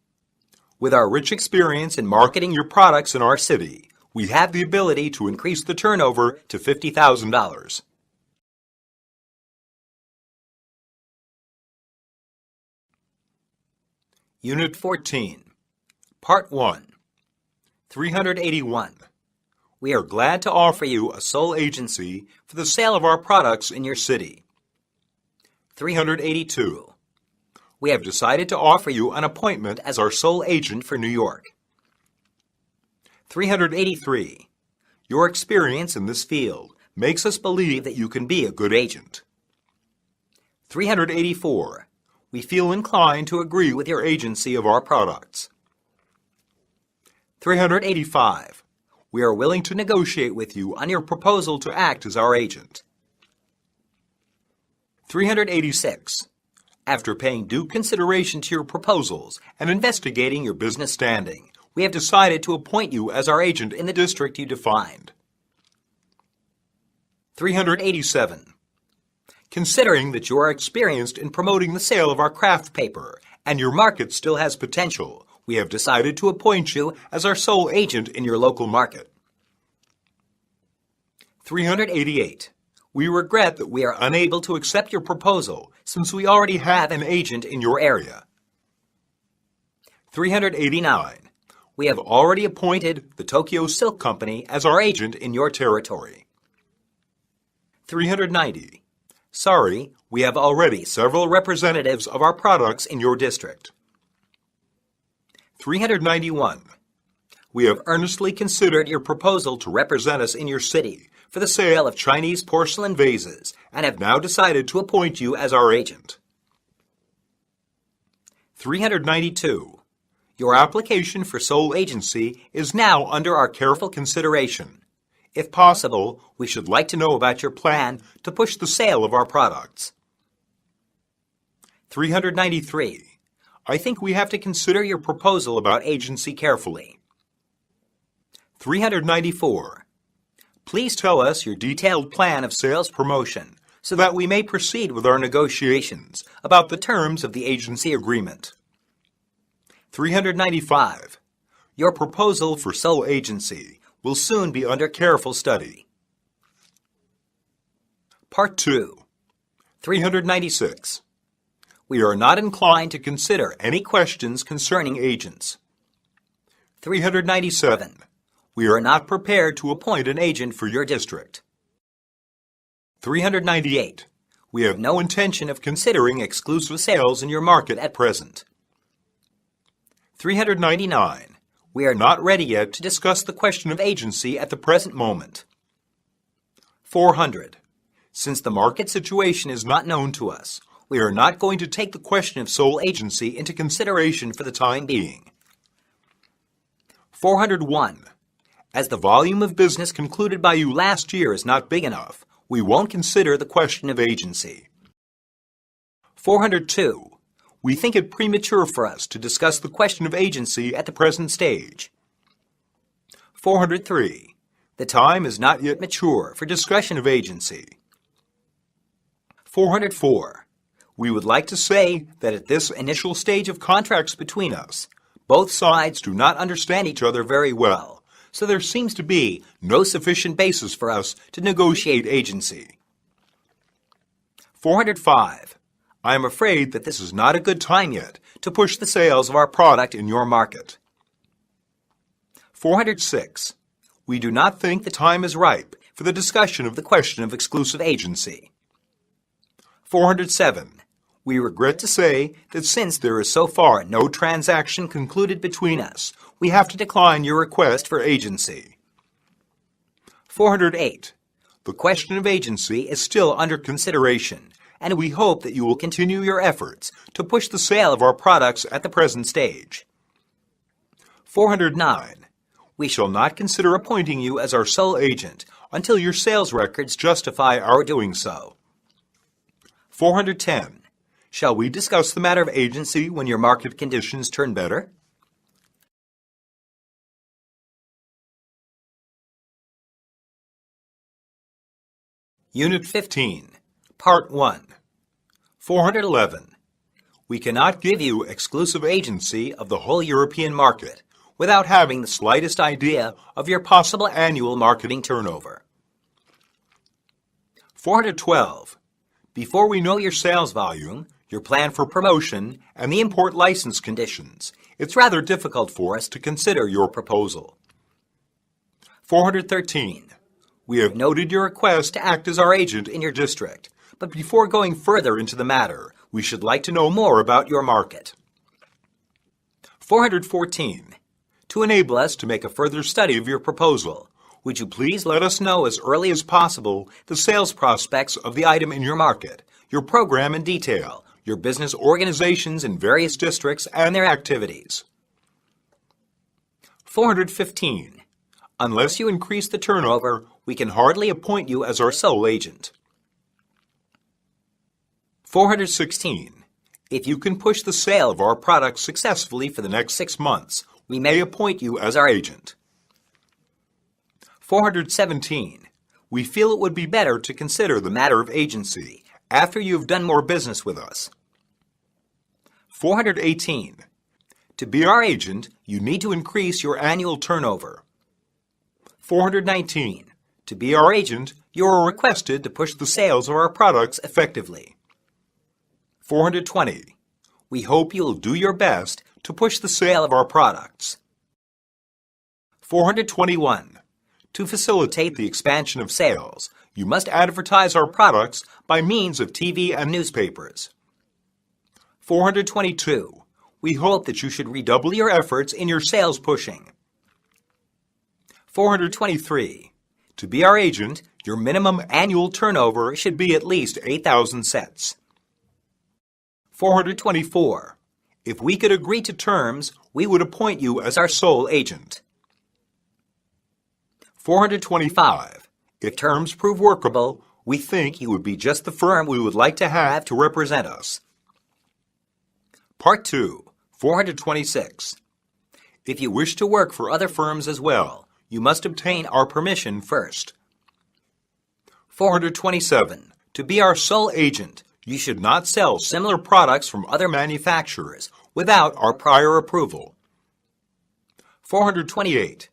With our rich experience in marketing your products in our city, we have the ability to increase the turnover to $50,000. Unit 14, Part 1, 381. We are glad to offer you a sole agency for the sale of our products in your city. 382. We have decided to offer you an appointment as our sole agent for New York. 383. Your experience in this field makes us believe that you can be a good agent. 384. We feel inclined to agree with your agency of our products. 385. We are willing to negotiate with you on your proposal to act as our agent. 386. After paying due consideration to your proposals and investigating your business standing, we have decided to appoint you as our agent in the district you defined. 387. Considering that you are experienced in promoting the sale of our craft paper and your market still has potential, we have decided to appoint you as our sole agent in your local market. 388. We regret that we are unable to accept your proposal since we already have an agent in your area. 389. We have already appointed the Tokyo Silk Company as our agent in your territory. 390. Sorry, we have already several representatives of our products in your district. 391. We have earnestly considered your proposal to represent us in your city for the sale of Chinese porcelain vases and have now decided to appoint you as our agent. 392. Your application for sole agency is now under our careful consideration. If possible, we should like to know about your plan to push the sale of our products. 393. I think we have to consider your proposal about agency carefully. 394. Please tell us your detailed plan of sales promotion so that we may proceed with our negotiations about the terms of the agency agreement. 395. Your proposal for sole agency will soon be under careful study. Part 2. 396. We are not inclined to consider any questions concerning agents. 397. We are not prepared to appoint an agent for your district. 398. We have no intention of considering exclusive sales in your market at present. 399. We are not ready yet to discuss the question of agency at the present moment. 400. Since the market situation is not known to us, we are not going to take the question of sole agency into consideration for the time being. 401. As the volume of business concluded by you last year is not big enough, we won't consider the question of agency. 402. We think it premature for us to discuss the question of agency at the present stage. 403. The time is not yet mature for discussion of agency. 404. We would like to say that at this initial stage of contracts between us, both sides do not understand each other very well, so there seems to be no sufficient basis for us to negotiate agency. 405. I am afraid that this is not a good time yet to push the sales of our product in your market. 406. We do not think the time is ripe for the discussion of the question of exclusive agency. 407. We regret to say that since there is so far no transaction concluded between us, we have to decline your request for agency. 408. The question of agency is still under consideration, and we hope that you will continue your efforts to push the sale of our products at the present stage. 409. We shall not consider appointing you as our sole agent until your sales records justify our doing so. 410. Shall we discuss the matter of agency when your market conditions turn better? Unit 15, Part 1. 411. We cannot give you exclusive agency of the whole European market without having the slightest idea of your possible annual marketing turnover. 412. Before we know your sales volume, your plan for promotion, and the import license conditions, it's rather difficult for us to consider your proposal. 413. We have noted your request to act as our agent in your district, but before going further into the matter, we should like to know more about your market. 414. To enable us to make a further study of your proposal, would you please let us know as early as possible the sales prospects of the item in your market, your program in detail, your business organizations in various districts and their activities. 415. Unless you increase the turnover, we can hardly appoint you as our sole agent. 416. If you can push the sale of our products successfully for the next 6 months, we may appoint you as our agent. 417. We feel it would be better to consider the matter of agency after you have done more business with us. 418. To be our agent, you need to increase your annual turnover. 419. To be our agent, you are requested to push the sales of our products effectively. 420. We hope you'll do your best to push the sale of our products. 421. To facilitate the expansion of sales, you must advertise our products by means of TV and newspapers. 422. We hope that you should redouble your efforts in your sales pushing. 423. To be our agent, your minimum annual turnover should be at least 8,000 sets. 424. If we could agree to terms, we would appoint you as our sole agent. 425. If terms prove workable, we think you would be just the firm we would like to have to represent us. Part 2. 426. If you wish to work for other firms as well, you must obtain our permission first. 427. To be our sole agent, you should not sell similar products from other manufacturers without our prior approval. 428.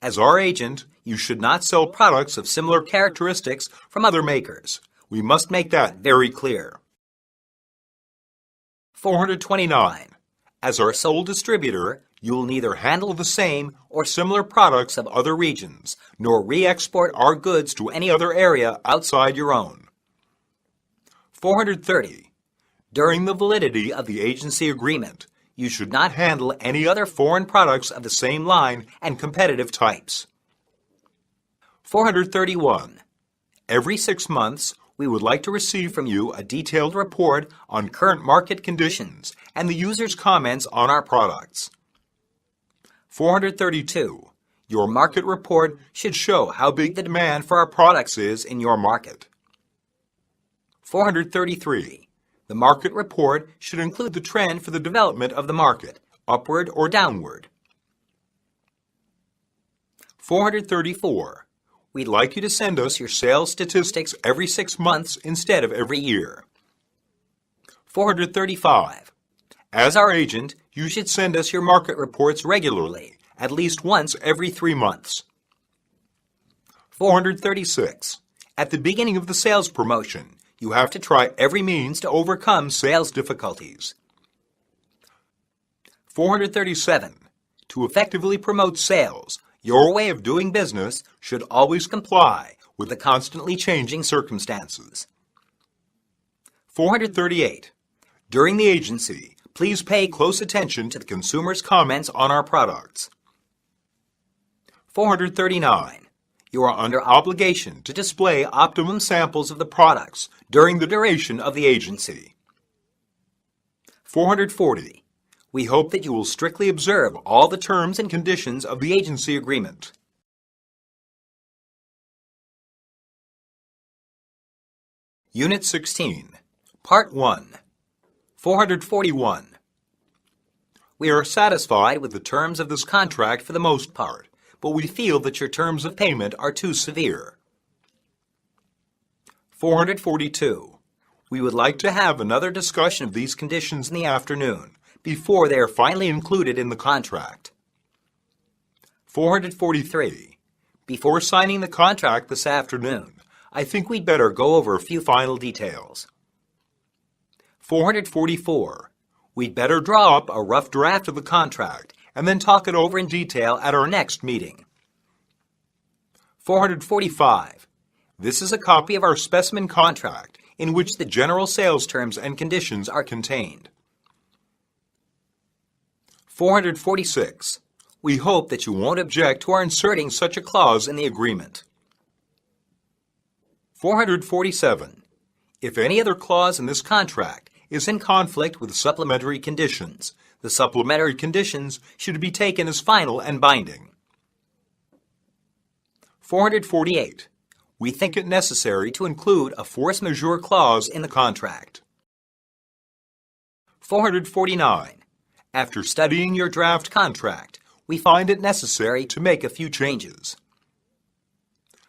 As our agent, you should not sell products of similar characteristics from other makers. We must make that very clear. 429. As our sole distributor, you will neither handle the same or similar products of other regions, nor re-export our goods to any other area outside your own. 430. During the validity of the agency agreement, you should not handle any other foreign products of the same line and competitive types. 431. Every 6 months, we would like to receive from you a detailed report on current market conditions and the user's comments on our products. 432. Your market report should show how big the demand for our products is in your market. 433. The market report should include the trend for the development of the market, upward or downward. 434. We'd like you to send us your sales statistics every 6 months instead of every year. 435. As our agent, you should send us your market reports regularly, at least once every 3 months. 436. At the beginning of the sales promotion, you have to try every means to overcome sales difficulties. 437. To effectively promote sales, your way of doing business should always comply with the constantly changing circumstances. 438. During the agency, please pay close attention to the consumer's comments on our products. 439. You are under obligation to display optimum samples of the products during the duration of the agency. 440. We hope that you will strictly observe all the terms and conditions of the agency agreement. Unit 16, Part 1, 441. We are satisfied with the terms of this contract for the most part, but we feel that your terms of payment are too severe. 442. We would like to have another discussion of these conditions in the afternoon, before they are finally included in the contract. 443. Before signing the contract this afternoon, I think we'd better go over a few final details. 444. We'd better draw up a rough draft of the contract and then talk it over in detail at our next meeting. 445. This is a copy of our specimen contract in which the general sales terms and conditions are contained. 446. We hope that you won't object to our inserting such a clause in the agreement. 447. If any other clause in this contract is in conflict with the supplementary conditions, the supplementary conditions should be taken as final and binding. 448. We think it necessary to include a force majeure clause in the contract. 449. After studying your draft contract, we find it necessary to make a few changes.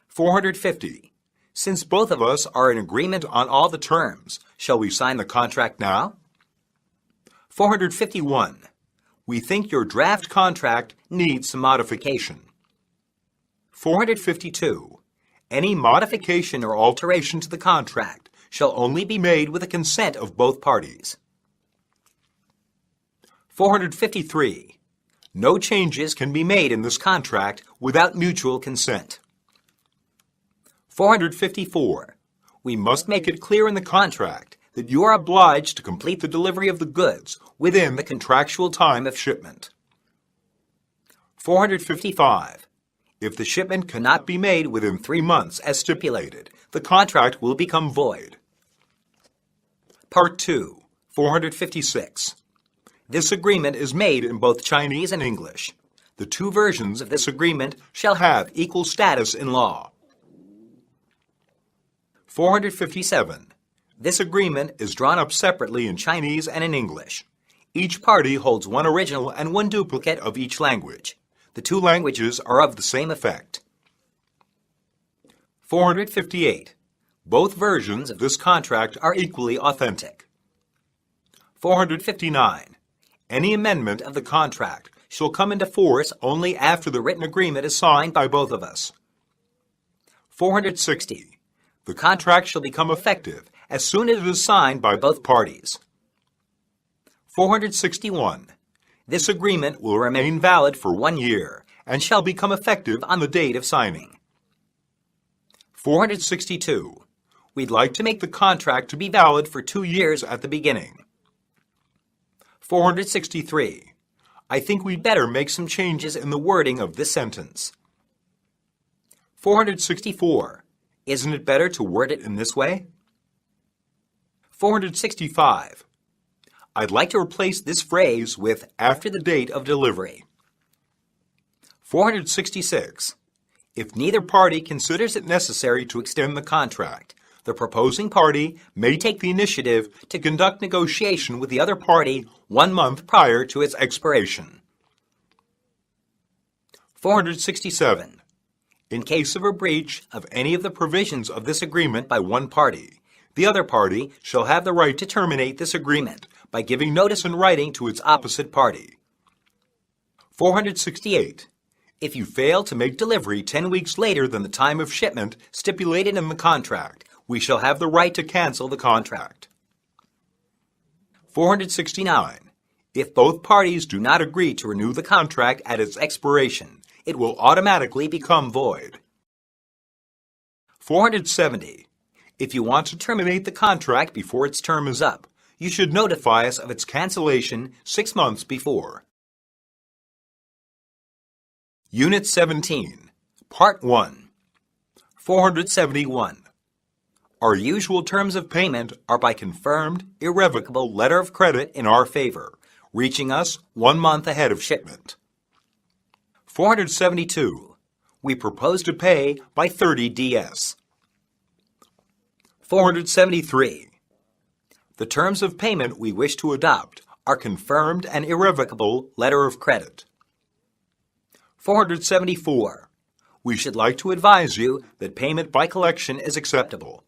450. Since both of us are in agreement on all the terms, shall we sign the contract now? 451. We think your draft contract needs some modification. 452. Any modification or alteration to the contract shall only be made with the consent of both parties. 453. No changes can be made in this contract without mutual consent. 454. We must make it clear in the contract that you are obliged to complete the delivery of the goods within the contractual time of shipment. 455. If the shipment cannot be made within 3 months as stipulated, the contract will become void. Part 2, 456. This agreement is made in both Chinese and English. The two versions of this agreement shall have equal status in law. 457. This agreement is drawn up separately in Chinese and in English. Each party holds one original and one duplicate of each language. The two languages are of the same effect. 458. Both versions of this contract are equally authentic. 459. Any amendment of the contract shall come into force only after the written agreement is signed by both of us. 460. The contract shall become effective as soon as it is signed by both parties. 461. This agreement will remain valid for 1 year and shall become effective on the date of signing. 462. We'd like to make the contract to be valid for 2 years at the beginning. 463. I think we'd better make some changes in the wording of this sentence. 464. Isn't it better to word it in this way? 465. I'd like to replace this phrase with after the date of delivery. 466. If neither party considers it necessary to extend the contract, the proposing party may take the initiative to conduct negotiation with the other party 1 month prior to its expiration. 467. In case of a breach of any of the provisions of this agreement by one party, the other party shall have the right to terminate this agreement by giving notice in writing to its opposite party. 468. If you fail to make delivery 10 weeks later than the time of shipment stipulated in the contract, we shall have the right to cancel the contract. 469. If both parties do not agree to renew the contract at its expiration, it will automatically become void. 470. If you want to terminate the contract before its term is up, you should notify us of its cancellation 6 months before. Unit 17, Part 1, 471. Our usual terms of payment are by confirmed, irrevocable letter of credit in our favor, reaching us 1 month ahead of shipment. 472. We propose to pay by 30 DS. 473. The terms of payment we wish to adopt are confirmed and irrevocable letter of credit. 474. We should like to advise you that payment by collection is acceptable.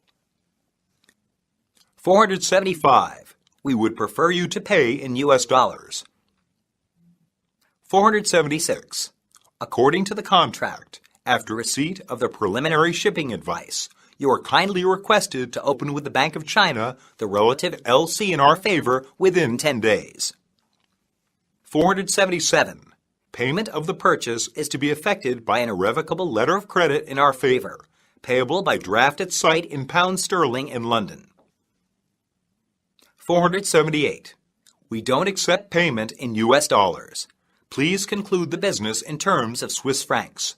475. We would prefer you to pay in US dollars. 476. According to the contract, after receipt of the preliminary shipping advice, you are kindly requested to open with the Bank of China the relative LC in our favor within 10 days. 477. Payment of the purchase is to be effected by an irrevocable letter of credit in our favor, payable by draft at site in pounds sterling in London. 478. We don't accept payment in US dollars. Please conclude the business in terms of Swiss francs.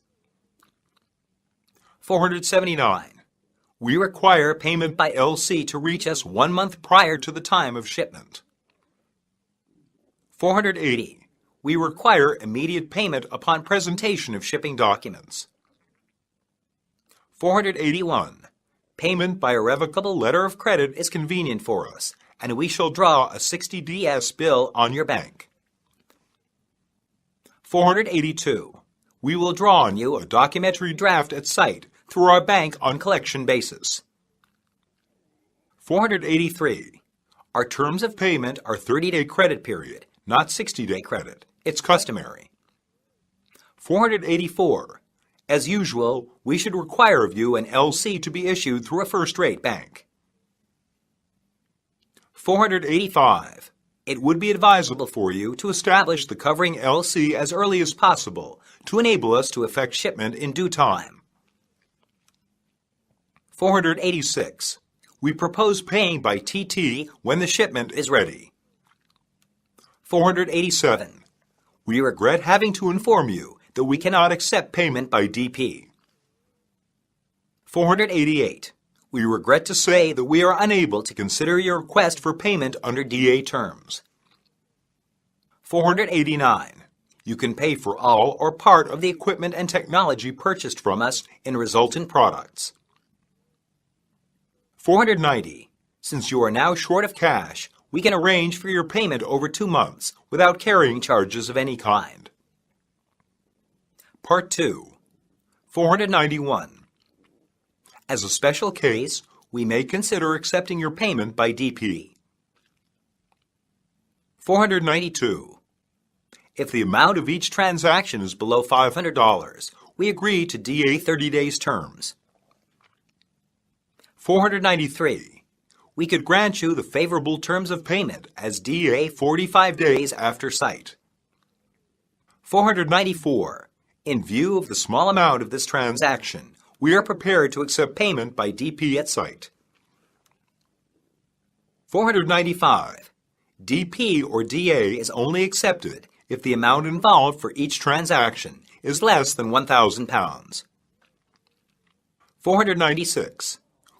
479. We require payment by LC to reach us 1 month prior to the time of shipment. 480. We require immediate payment upon presentation of shipping documents. 481. Payment by irrevocable letter of credit is convenient for us, and we shall draw a 60 DS bill on your bank. 482. We will draw on you a documentary draft at site through our bank on collection basis. 483. Our terms of payment are 30-day credit period, not 60-day credit. It's customary. 484. As usual, we should require of you an LC to be issued through a first-rate bank. 485. It would be advisable for you to establish the covering LC as early as possible to enable us to effect shipment in due time. 486. We propose paying by TT when the shipment is ready. 487. We regret having to inform you that we cannot accept payment by DP. 488. We regret to say that we are unable to consider your request for payment under DA terms. 489. You can pay for all or part of the equipment and technology purchased from us in resultant products. 490. Since you are now short of cash, we can arrange for your payment over 2 months without carrying charges of any kind. Part 2. 491. As a special case, we may consider accepting your payment by DP. 492. If the amount of each transaction is below $500, we agree to DA 30 days terms. 493. We could grant you the favorable terms of payment as DA 45 days after sight. 494. In view of the small amount of this transaction, we are prepared to accept payment by DP at sight. 495. DP or DA is only accepted if the amount involved for each transaction is less than £1,000. 496.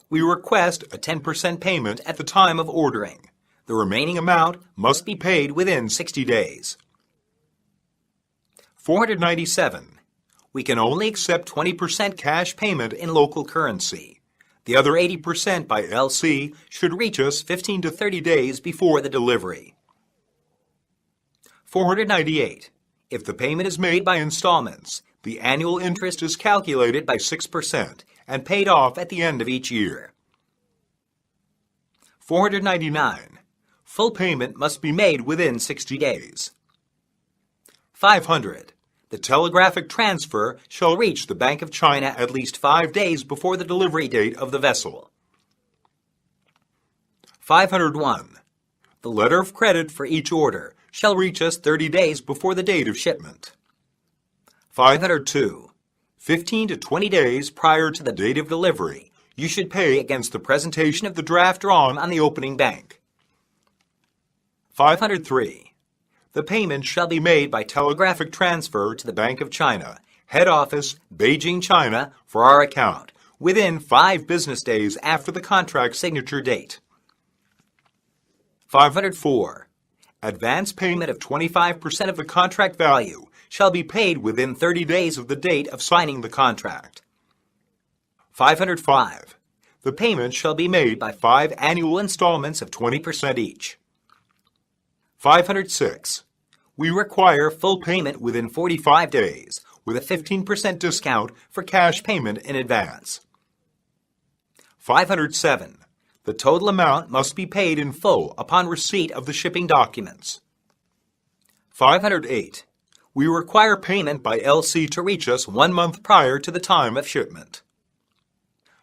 We request a 10% payment at the time of ordering. The remaining amount must be paid within 60 days. 497. We can only accept 20% cash payment in local currency. The other 80% by LC should reach us 15 to 30 days before the delivery. 498. If the payment is made by installments, the annual interest is calculated by 6% and paid off at the end of each year. 499. Full payment must be made within 60 days. 500. The telegraphic transfer shall reach the Bank of China at least 5 days before the delivery date of the vessel. 501. The letter of credit for each order shall reach us 30 days before the date of shipment. 502. 15 to 20 days prior to the date of delivery, you should pay against the presentation of the draft drawn on the opening bank. 503. The payment shall be made by telegraphic transfer to the Bank of China, Head Office, Beijing, China, for our account, within 5 business days after the contract signature date. 504. Advance payment of 25% of the contract value shall be paid within 30 days of the date of signing the contract. 505. The payment shall be made by 5 annual installments of 20% each. 506. We require full payment within 45 days, with a 15% discount for cash payment in advance. 507. The total amount must be paid in full upon receipt of the shipping documents. 508. We require payment by LC to reach us 1 month prior to the time of shipment.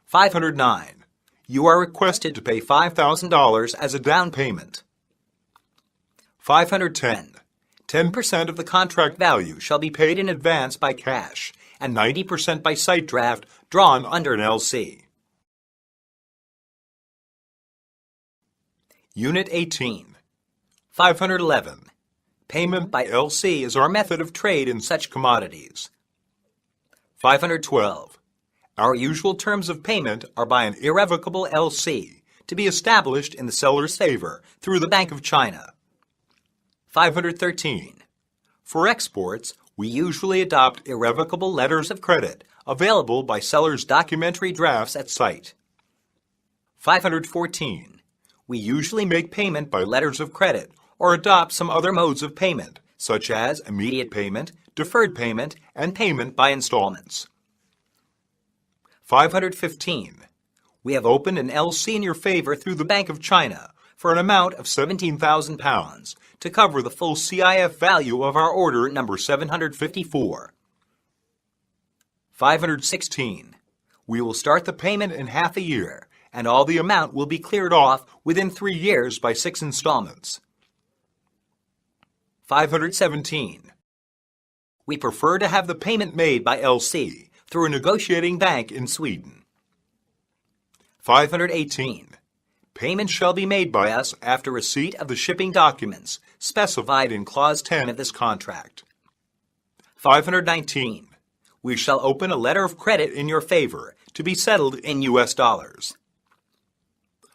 509. You are requested to pay $5,000 as a down payment. 510. 10% of the contract value shall be paid in advance by cash and 90% by sight draft drawn under an LC. Unit 18. 511. Payment by LC is our method of trade in such commodities. 512. Our usual terms of payment are by an irrevocable LC to be established in the seller's favor through the Bank of China. 513. For exports, we usually adopt irrevocable letters of credit available by seller's documentary drafts at sight. 514. We usually make payment by letters of credit or adopt some other modes of payment, such as immediate payment, deferred payment, and payment by installments. 515. We have opened an LC in your favor through the Bank of China for an amount of £17,000 to cover the full CIF value of our order number 754. 516. We will start the payment in half a year, and all the amount will be cleared off within 3 years by 6 installments. 517. We prefer to have the payment made by LC through a negotiating bank in Sweden. 518. Payment shall be made by us after receipt of the shipping documents specified in Clause 10 of this contract. 519. We shall open a letter of credit in your favor to be settled in U.S. dollars.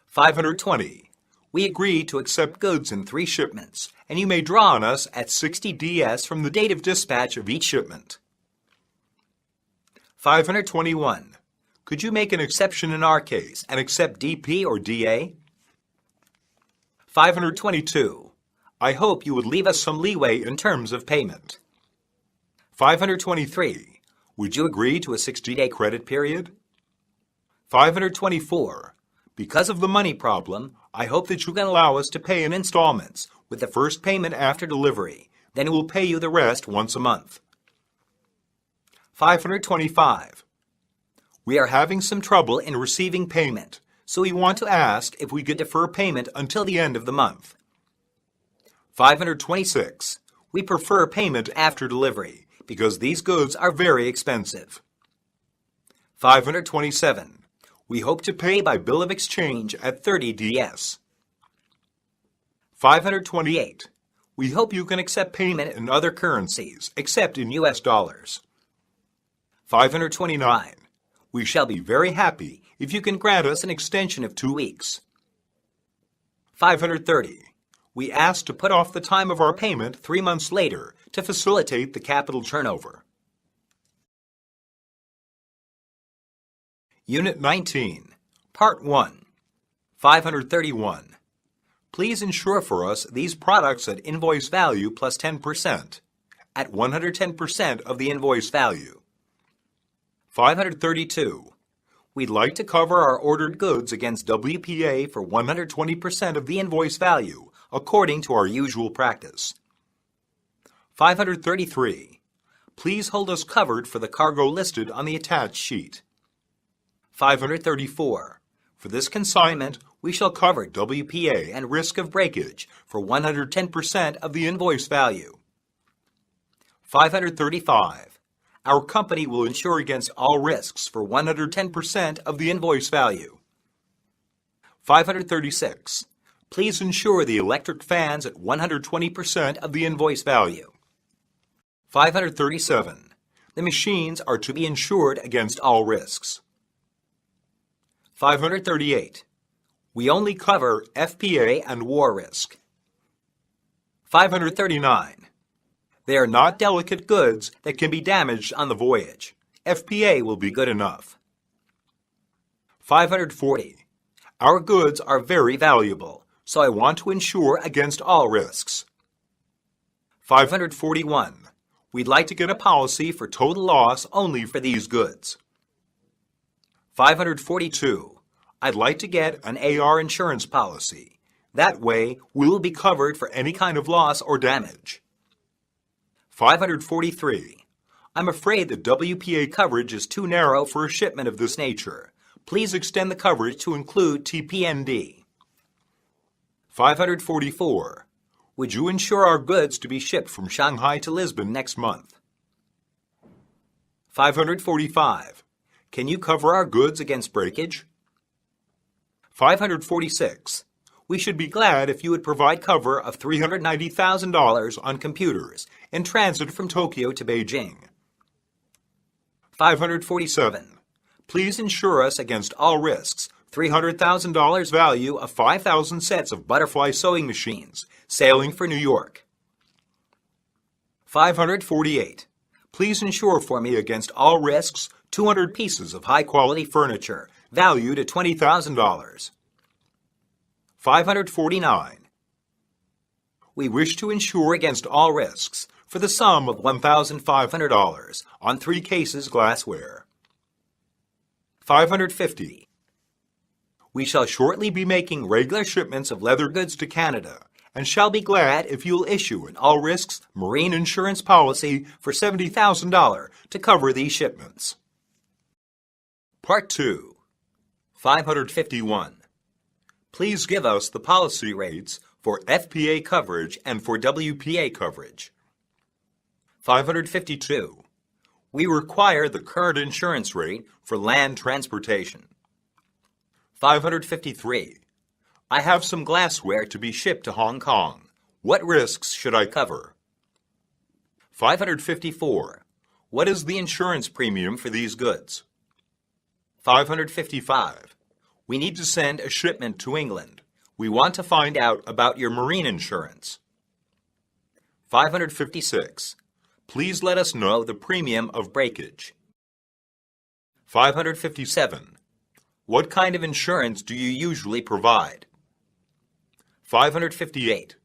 520. We agree to accept goods in 3 shipments, and you may draw on us at 60 DS from the date of dispatch of each shipment. 521. Could you make an exception in our case and accept DP or DA? 522. I hope you would leave us some leeway in terms of payment. 523. Would you agree to a 60-day credit period? 524. Because of the money problem, I hope that you can allow us to pay in installments, with the first payment after delivery. Then we'll pay you the rest once a month. 525. We are having some trouble in receiving payment, so we want to ask if we could defer payment until the end of the month. 526. We prefer payment after delivery, because these goods are very expensive. 527. We hope to pay by bill of exchange at 30 DS. 528. We hope you can accept payment in other currencies, except in U.S. dollars. 529. We shall be very happy if you can grant us an extension of 2 weeks. 530. We ask to put off the time of our payment 3 months later to facilitate the capital turnover. Unit 19, Part 1, 531. Please insure for us these products at invoice value plus 10%, at 110% of the invoice value. 532. We'd like to cover our ordered goods against WPA for 120% of the invoice value, according to our usual practice. 533. Please hold us covered for the cargo listed on the attached sheet. 534. For this consignment, we shall cover WPA and risk of breakage for 110% of the invoice value. 535. Our company will insure against all risks for 110% of the invoice value. 536. Please insure the electric fans at 120% of the invoice value. 537. The machines are to be insured against all risks. 538. We only cover FPA and war risk. 539. They are not delicate goods that can be damaged on the voyage. FPA will be good enough. 540. Our goods are very valuable, so I want to insure against all risks. 541. We'd like to get a policy for total loss only for these goods. 542. I'd like to get an AR insurance policy. That way, we will be covered for any kind of loss or damage. 543. I'm afraid the WPA coverage is too narrow for a shipment of this nature. Please extend the coverage to include TPND. 544. Would you insure our goods to be shipped from Shanghai to Lisbon next month? 545. Can you cover our goods against breakage? 546. We should be glad if you would provide cover of $390,000 on computers in transit from Tokyo to Beijing. 547. Please insure us against all risks $300,000 value of 5,000 sets of butterfly sewing machines sailing for New York. 548. Please insure for me against all risks 200 pieces of high-quality furniture valued at $20,000. 549. We wish to insure against all risks for the sum of $1,500 on 3 cases glassware. 550. We shall shortly be making regular shipments of leather goods to Canada and shall be glad if you will issue an all-risks marine insurance policy for $70,000 to cover these shipments. Part 2. 551. Please give us the policy rates for FPA coverage and for WPA coverage. 552. We require the current insurance rate for land transportation. 553. I have some glassware to be shipped to Hong Kong. What risks should I cover? 554. What is the insurance premium for these goods? 555. We need to send a shipment to England. We want to find out about your marine insurance. 556. Please let us know the premium of breakage. 557. What kind of insurance do you usually provide? 558.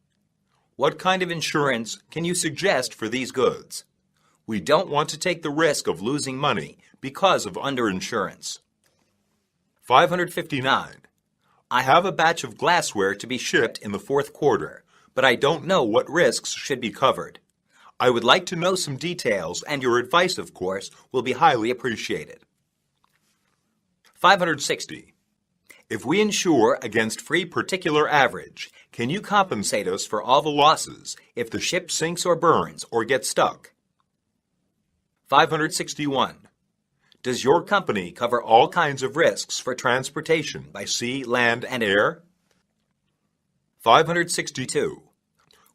What kind of insurance can you suggest for these goods? We don't want to take the risk of losing money because of underinsurance. 559. I have a batch of glassware to be shipped in the fourth quarter, but I don't know what risks should be covered. I would like to know some details, and your advice, of course, will be highly appreciated. 560. If we insure against free particular average, can you compensate us for all the losses if the ship sinks or burns or gets stuck? 561. Does your company cover all kinds of risks for transportation by sea, land, and air? 562.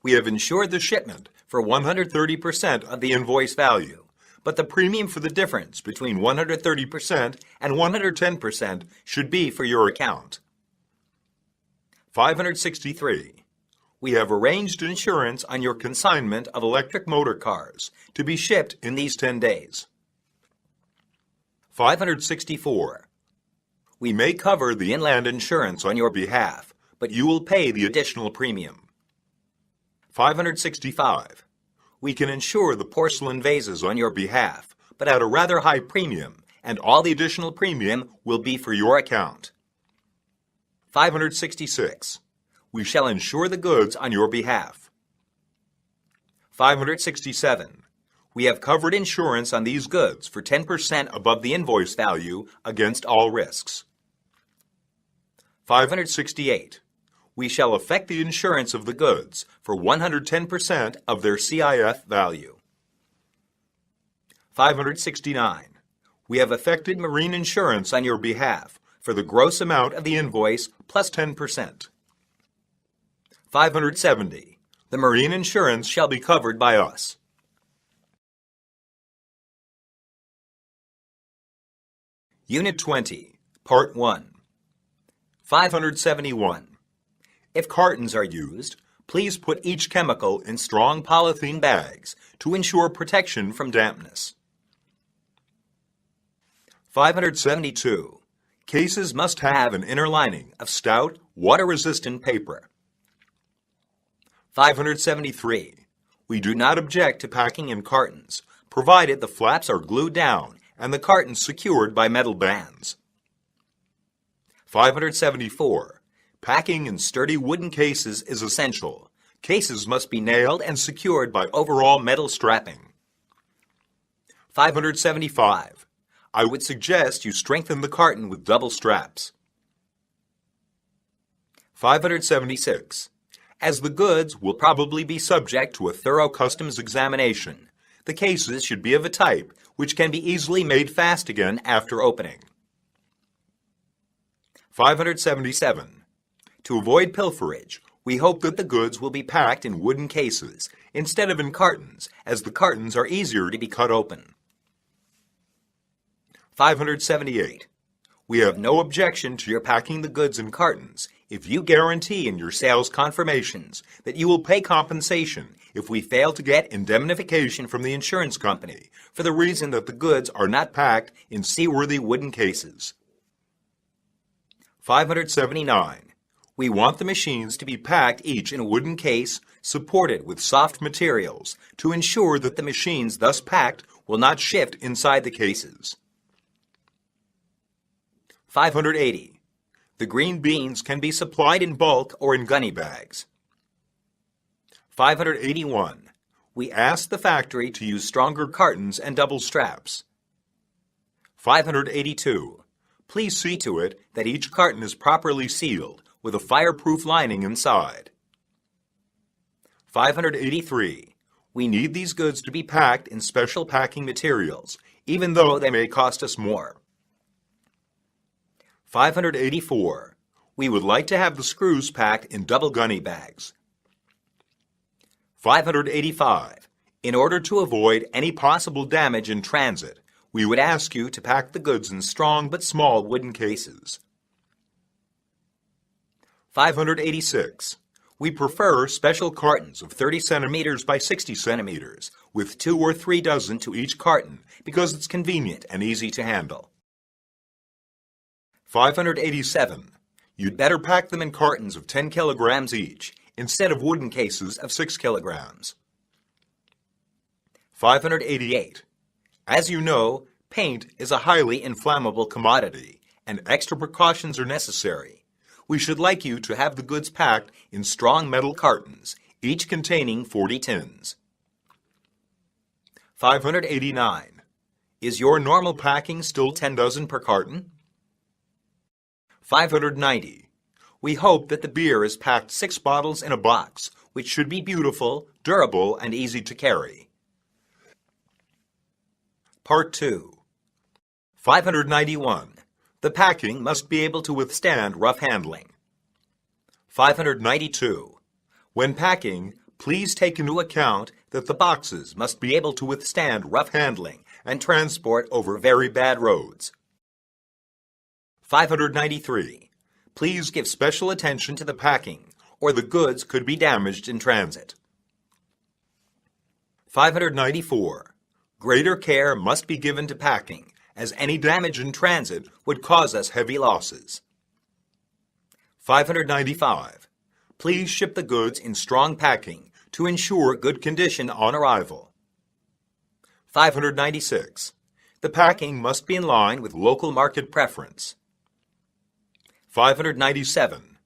We have insured the shipment for 130% of the invoice value, but the premium for the difference between 130% and 110% should be for your account. 563. We have arranged insurance on your consignment of electric motor cars to be shipped in these 10 days. 564. We may cover the inland insurance on your behalf, but you will pay the additional premium. 565. We can insure the porcelain vases on your behalf, but at a rather high premium, and all the additional premium will be for your account. 566. We shall insure the goods on your behalf. 567. We have covered insurance on these goods for 10% above the invoice value against all risks. 568. We shall effect the insurance of the goods for 110% of their CIF value. 569. We have effected marine insurance on your behalf for the gross amount of the invoice plus 10%. 570. The marine insurance shall be covered by us. Unit 20, Part 1. 571. If cartons are used, please put each chemical in strong polythene bags to ensure protection from dampness. 572. Cases must have an inner lining of stout, water-resistant paper. 573. We do not object to packing in cartons, provided the flaps are glued down and the cartons secured by metal bands. 574. Packing in sturdy wooden cases is essential. Cases must be nailed and secured by overall metal strapping. 575. I would suggest you strengthen the carton with double straps. 576. As the goods will probably be subject to a thorough customs examination, the cases should be of a type which can be easily made fast again after opening. 577. To avoid pilferage, we hope that the goods will be packed in wooden cases instead of in cartons, as the cartons are easier to be cut open. 578. We have no objection to your packing the goods in cartons if you guarantee in your sales confirmations that you will pay compensation if we fail to get indemnification from the insurance company for the reason that the goods are not packed in seaworthy wooden cases. 579. We want the machines to be packed each in a wooden case supported with soft materials to ensure that the machines thus packed will not shift inside the cases. 580. The green beans can be supplied in bulk or in gunny bags. 581. We ask the factory to use stronger cartons and double straps. 582. Please see to it that each carton is properly sealed with a fireproof lining inside. 583. We need these goods to be packed in special packing materials, even though they may cost us more. 584. We would like to have the screws packed in double gunny bags. 585. In order to avoid any possible damage in transit, we would ask you to pack the goods in strong but small wooden cases. 586. We prefer special cartons of 30 centimeters by 60 centimeters, with 2 or 3 dozen to each carton because it's convenient and easy to handle. 587. You'd better pack them in cartons of 10 kilograms each, instead of wooden cases of 6 kilograms. 588. As you know, paint is a highly inflammable commodity, and extra precautions are necessary. We should like you to have the goods packed in strong metal cartons, each containing 40 tins. 589. Is your normal packing still 10 dozen per carton? 590. We hope that the beer is packed 6 bottles in a box, which should be beautiful, durable, and easy to carry. Part 2. 591. The packing must be able to withstand rough handling. 592. When packing, please take into account that the boxes must be able to withstand rough handling and transport over very bad roads. 593. Please give special attention to the packing, or the goods could be damaged in transit. 594. Greater care must be given to packing, as any damage in transit would cause us heavy losses. 595. Please ship the goods in strong packing to ensure good condition on arrival. 596. The packing must be in line with local market preference. 597.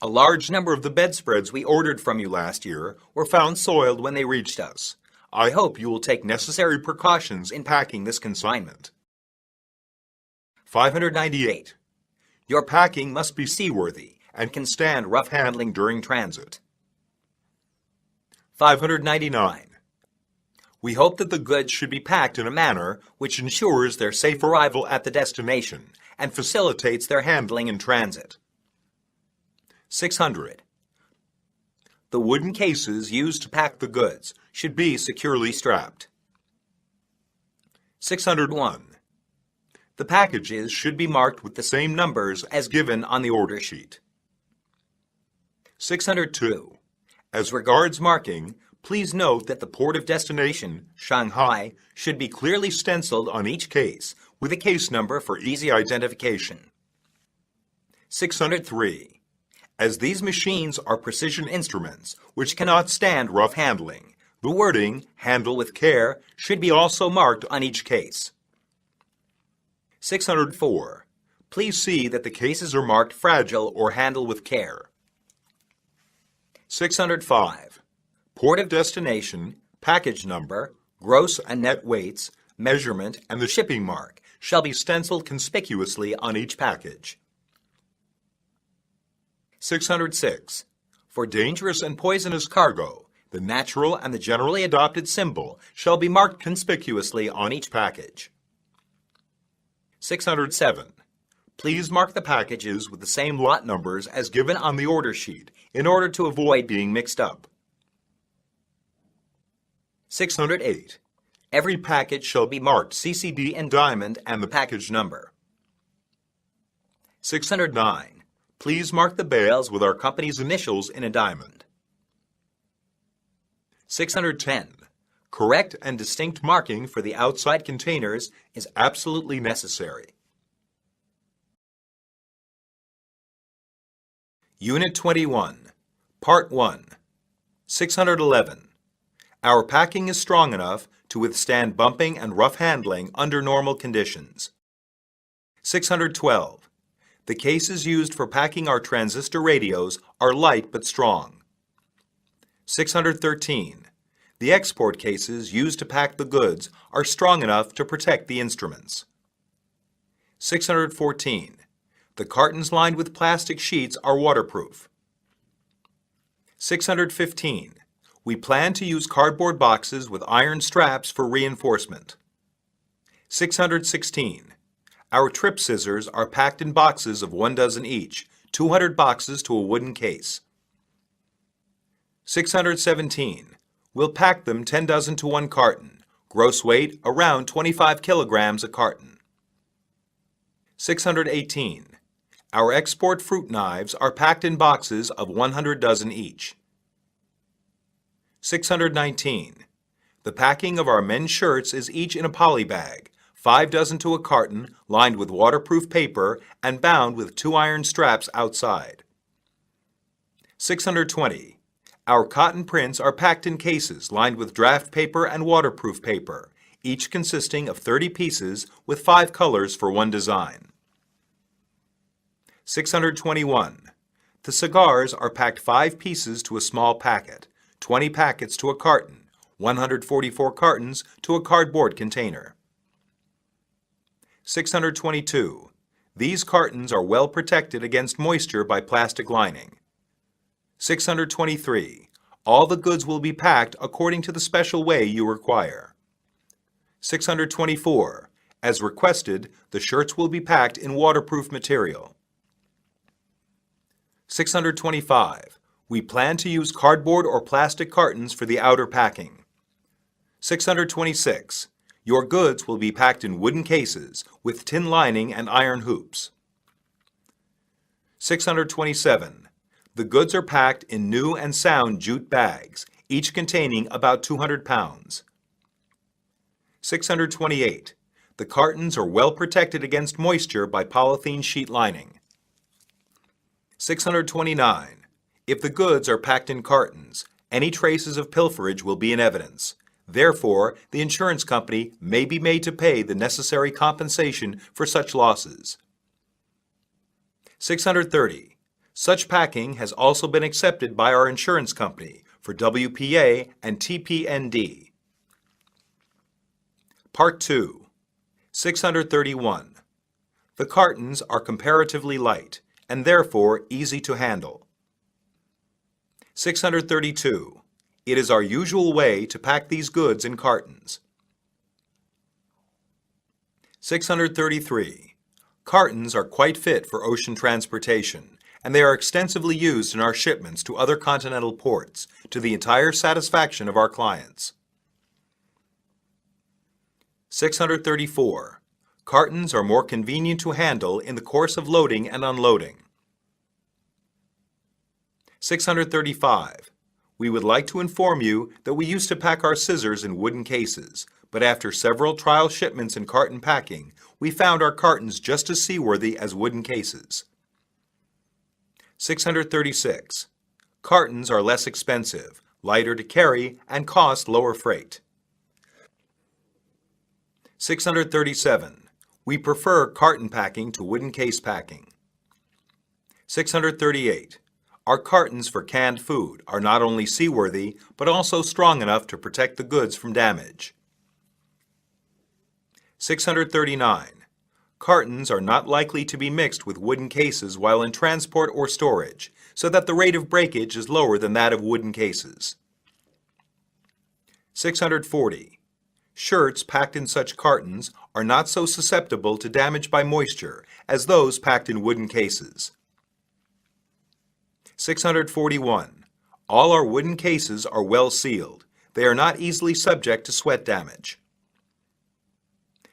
A large number of the bedspreads we ordered from you last year were found soiled when they reached us. I hope you will take necessary precautions in packing this consignment. 598. Your packing must be seaworthy and can stand rough handling during transit. 599. We hope that the goods should be packed in a manner which ensures their safe arrival at the destination and facilitates their handling in transit. 600. The wooden cases used to pack the goods should be securely strapped. 601. The packages should be marked with the same numbers as given on the order sheet. 602. As regards marking, please note that the port of destination, Shanghai, should be clearly stenciled on each case with a case number for easy identification. 603. As these machines are precision instruments which cannot stand rough handling, the wording, "Handle with care," should be also marked on each case. 604. Please see that the cases are marked "Fragile" or "Handle with care." 605. Port of destination, package number, gross and net weights, measurement, and the shipping mark shall be stenciled conspicuously on each package. 606. For dangerous and poisonous cargo, the natural and the generally adopted symbol shall be marked conspicuously on each package. 607. Please mark the packages with the same lot numbers as given on the order sheet in order to avoid being mixed up. 608. Every package shall be marked CCD in diamond and the package number. 609. Please mark the bales with our company's initials in a diamond. 610. Correct and distinct marking for the outside containers is absolutely necessary. Unit 21, Part 1, 611. Our packing is strong enough to withstand bumping and rough handling under normal conditions. 612. The cases used for packing our transistor radios are light but strong. 613. The export cases used to pack the goods are strong enough to protect the instruments. 614. The cartons lined with plastic sheets are waterproof. 615. We plan to use cardboard boxes with iron straps for reinforcement. 616. Our trip scissors are packed in boxes of 1 dozen each, 200 boxes to a wooden case. 617. We'll pack them 10 dozen to 1 carton, gross weight around 25 kilograms a carton. 618. Our export fruit knives are packed in boxes of 100 dozen each. 619. The packing of our men's shirts is each in a poly bag, 5 dozen to a carton, lined with waterproof paper and bound with 2 iron straps outside. 620. Our cotton prints are packed in cases lined with draft paper and waterproof paper, each consisting of 30 pieces with 5 colors for 1 design. 621. The cigars are packed 5 pieces to a small packet, 20 packets to a carton, 144 cartons to a cardboard container. 622. These cartons are well protected against moisture by plastic lining. 623. All the goods will be packed according to the special way you require. 624. As requested, the shirts will be packed in waterproof material. 625. We plan to use cardboard or plastic cartons for the outer packing. 626. Your goods will be packed in wooden cases with tin lining and iron hoops. 627. The goods are packed in new and sound jute bags, each containing about 200 pounds. 628. The cartons are well protected against moisture by polythene sheet lining. 629. If the goods are packed in cartons, any traces of pilferage will be in evidence. Therefore, the insurance company may be made to pay the necessary compensation for such losses. 630. Such packing has also been accepted by our insurance company for WPA and TPND. Part 2. 631. The cartons are comparatively light and therefore easy to handle. 632. It is our usual way to pack these goods in cartons. 633. Cartons are quite fit for ocean transportation, and they are extensively used in our shipments to other continental ports, to the entire satisfaction of our clients. 634. Cartons are more convenient to handle in the course of loading and unloading. 635. We would like to inform you that we used to pack our scissors in wooden cases, but after several trial shipments in carton packing, we found our cartons just as seaworthy as wooden cases. 636. Cartons are less expensive, lighter to carry, and cost lower freight. 637. We prefer carton packing to wooden case packing. 638. Our cartons for canned food are not only seaworthy, but also strong enough to protect the goods from damage. 639. Cartons are not likely to be mixed with wooden cases while in transport or storage, so that the rate of breakage is lower than that of wooden cases. 640. Shirts packed in such cartons are not so susceptible to damage by moisture as those packed in wooden cases. 641. All our wooden cases are well sealed. They are not easily subject to sweat damage.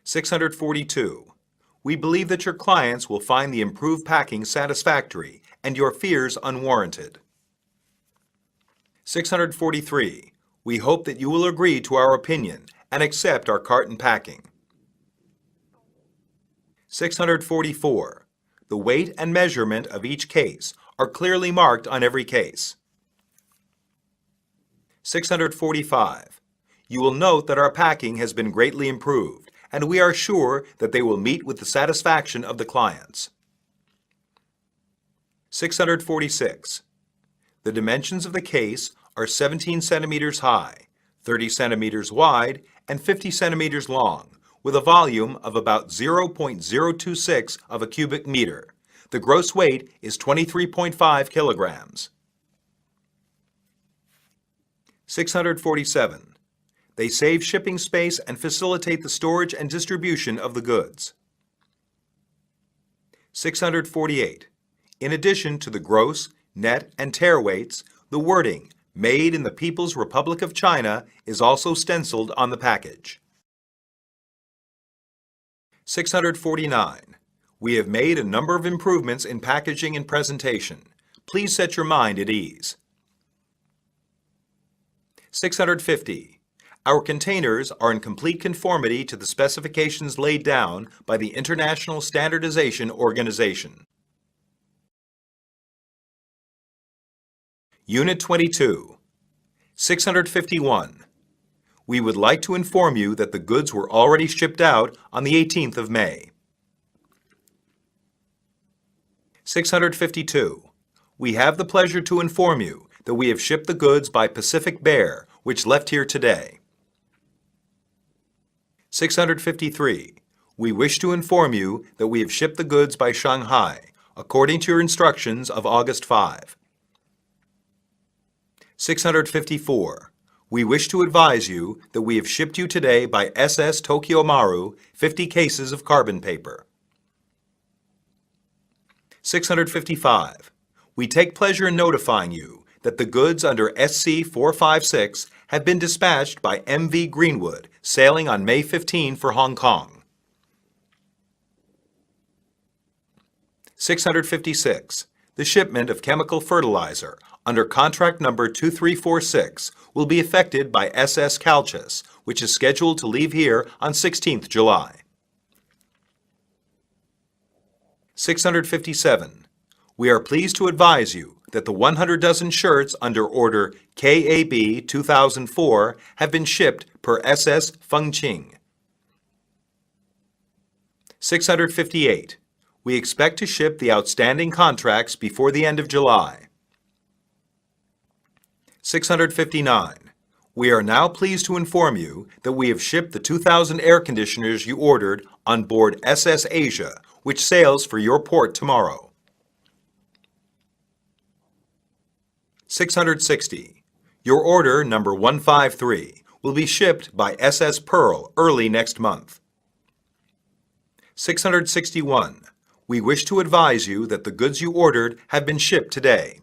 642. We believe that your clients will find the improved packing satisfactory and your fears unwarranted. 643. We hope that you will agree to our opinion and accept our carton packing. 644. The weight and measurement of each case are clearly marked on every case. 645. You will note that our packing has been greatly improved, and we are sure that they will meet with the satisfaction of the clients. 646. The dimensions of the case are 17 centimeters high, 30 centimeters wide, and 50 centimeters long, with a volume of about 0.026 of a cubic meter. The gross weight is 23.5 kilograms. 647. They save shipping space and facilitate the storage and distribution of the goods. 648. In addition to the gross, net, and tare weights, the wording, "Made in the People's Republic of China," is also stenciled on the package. 649. We have made a number of improvements in packaging and presentation. Please set your mind at ease. 650. Our containers are in complete conformity to the specifications laid down by the International Standardization Organization. Unit 22. 651. We would like to inform you that the goods were already shipped out on the 18th of May. 652. We have the pleasure to inform you that we have shipped the goods by Pacific Bear, which left here today. 653. We wish to inform you that we have shipped the goods by Shanghai, according to your instructions of August 5. 654. We wish to advise you that we have shipped you today by SS Tokyo Maru 50 cases of carbon paper. 655. We take pleasure in notifying you that the goods under SC 456 have been dispatched by MV Greenwood, sailing on May 15 for Hong Kong. 656. The shipment of chemical fertilizer under contract number 2346 will be effected by SS Calchas, which is scheduled to leave here on 16th July. 657. We are pleased to advise you that the 100 dozen shirts under order KAB 2004 have been shipped per SS Fengqing. 658. We expect to ship the outstanding contracts before the end of July. 659. We are now pleased to inform you that we have shipped the 2,000 air conditioners you ordered on board SS Asia, which sails for your port tomorrow. 660. Your order number 153 will be shipped by SS Pearl early next month. 661. We wish to advise you that the goods you ordered have been shipped today.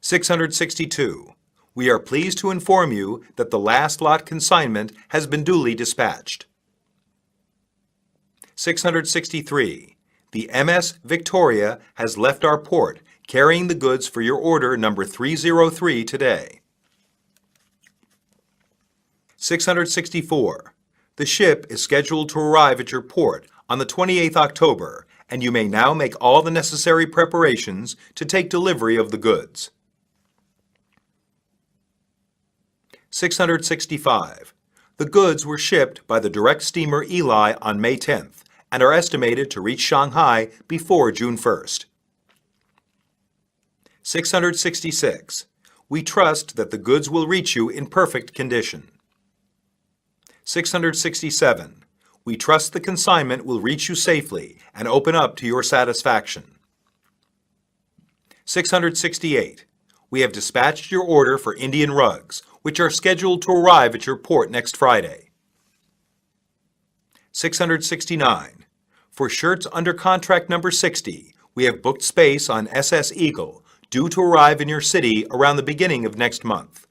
662. We are pleased to inform you that the last lot consignment has been duly dispatched. 663. The MS Victoria has left our port, carrying the goods for your order number 303 today. 664. The ship is scheduled to arrive at your port on the 28th October, and you may now make all the necessary preparations to take delivery of the goods. 665. The goods were shipped by the direct steamer Eli on May 10th and are estimated to reach Shanghai before June 1st. 666. We trust that the goods will reach you in perfect condition. 667. We trust the consignment will reach you safely and open up to your satisfaction. 668. We have dispatched your order for Indian rugs, which are scheduled to arrive at your port next Friday. 669. For shirts under contract number 60, we have booked space on SS Eagle, due to arrive in your city around the beginning of next month.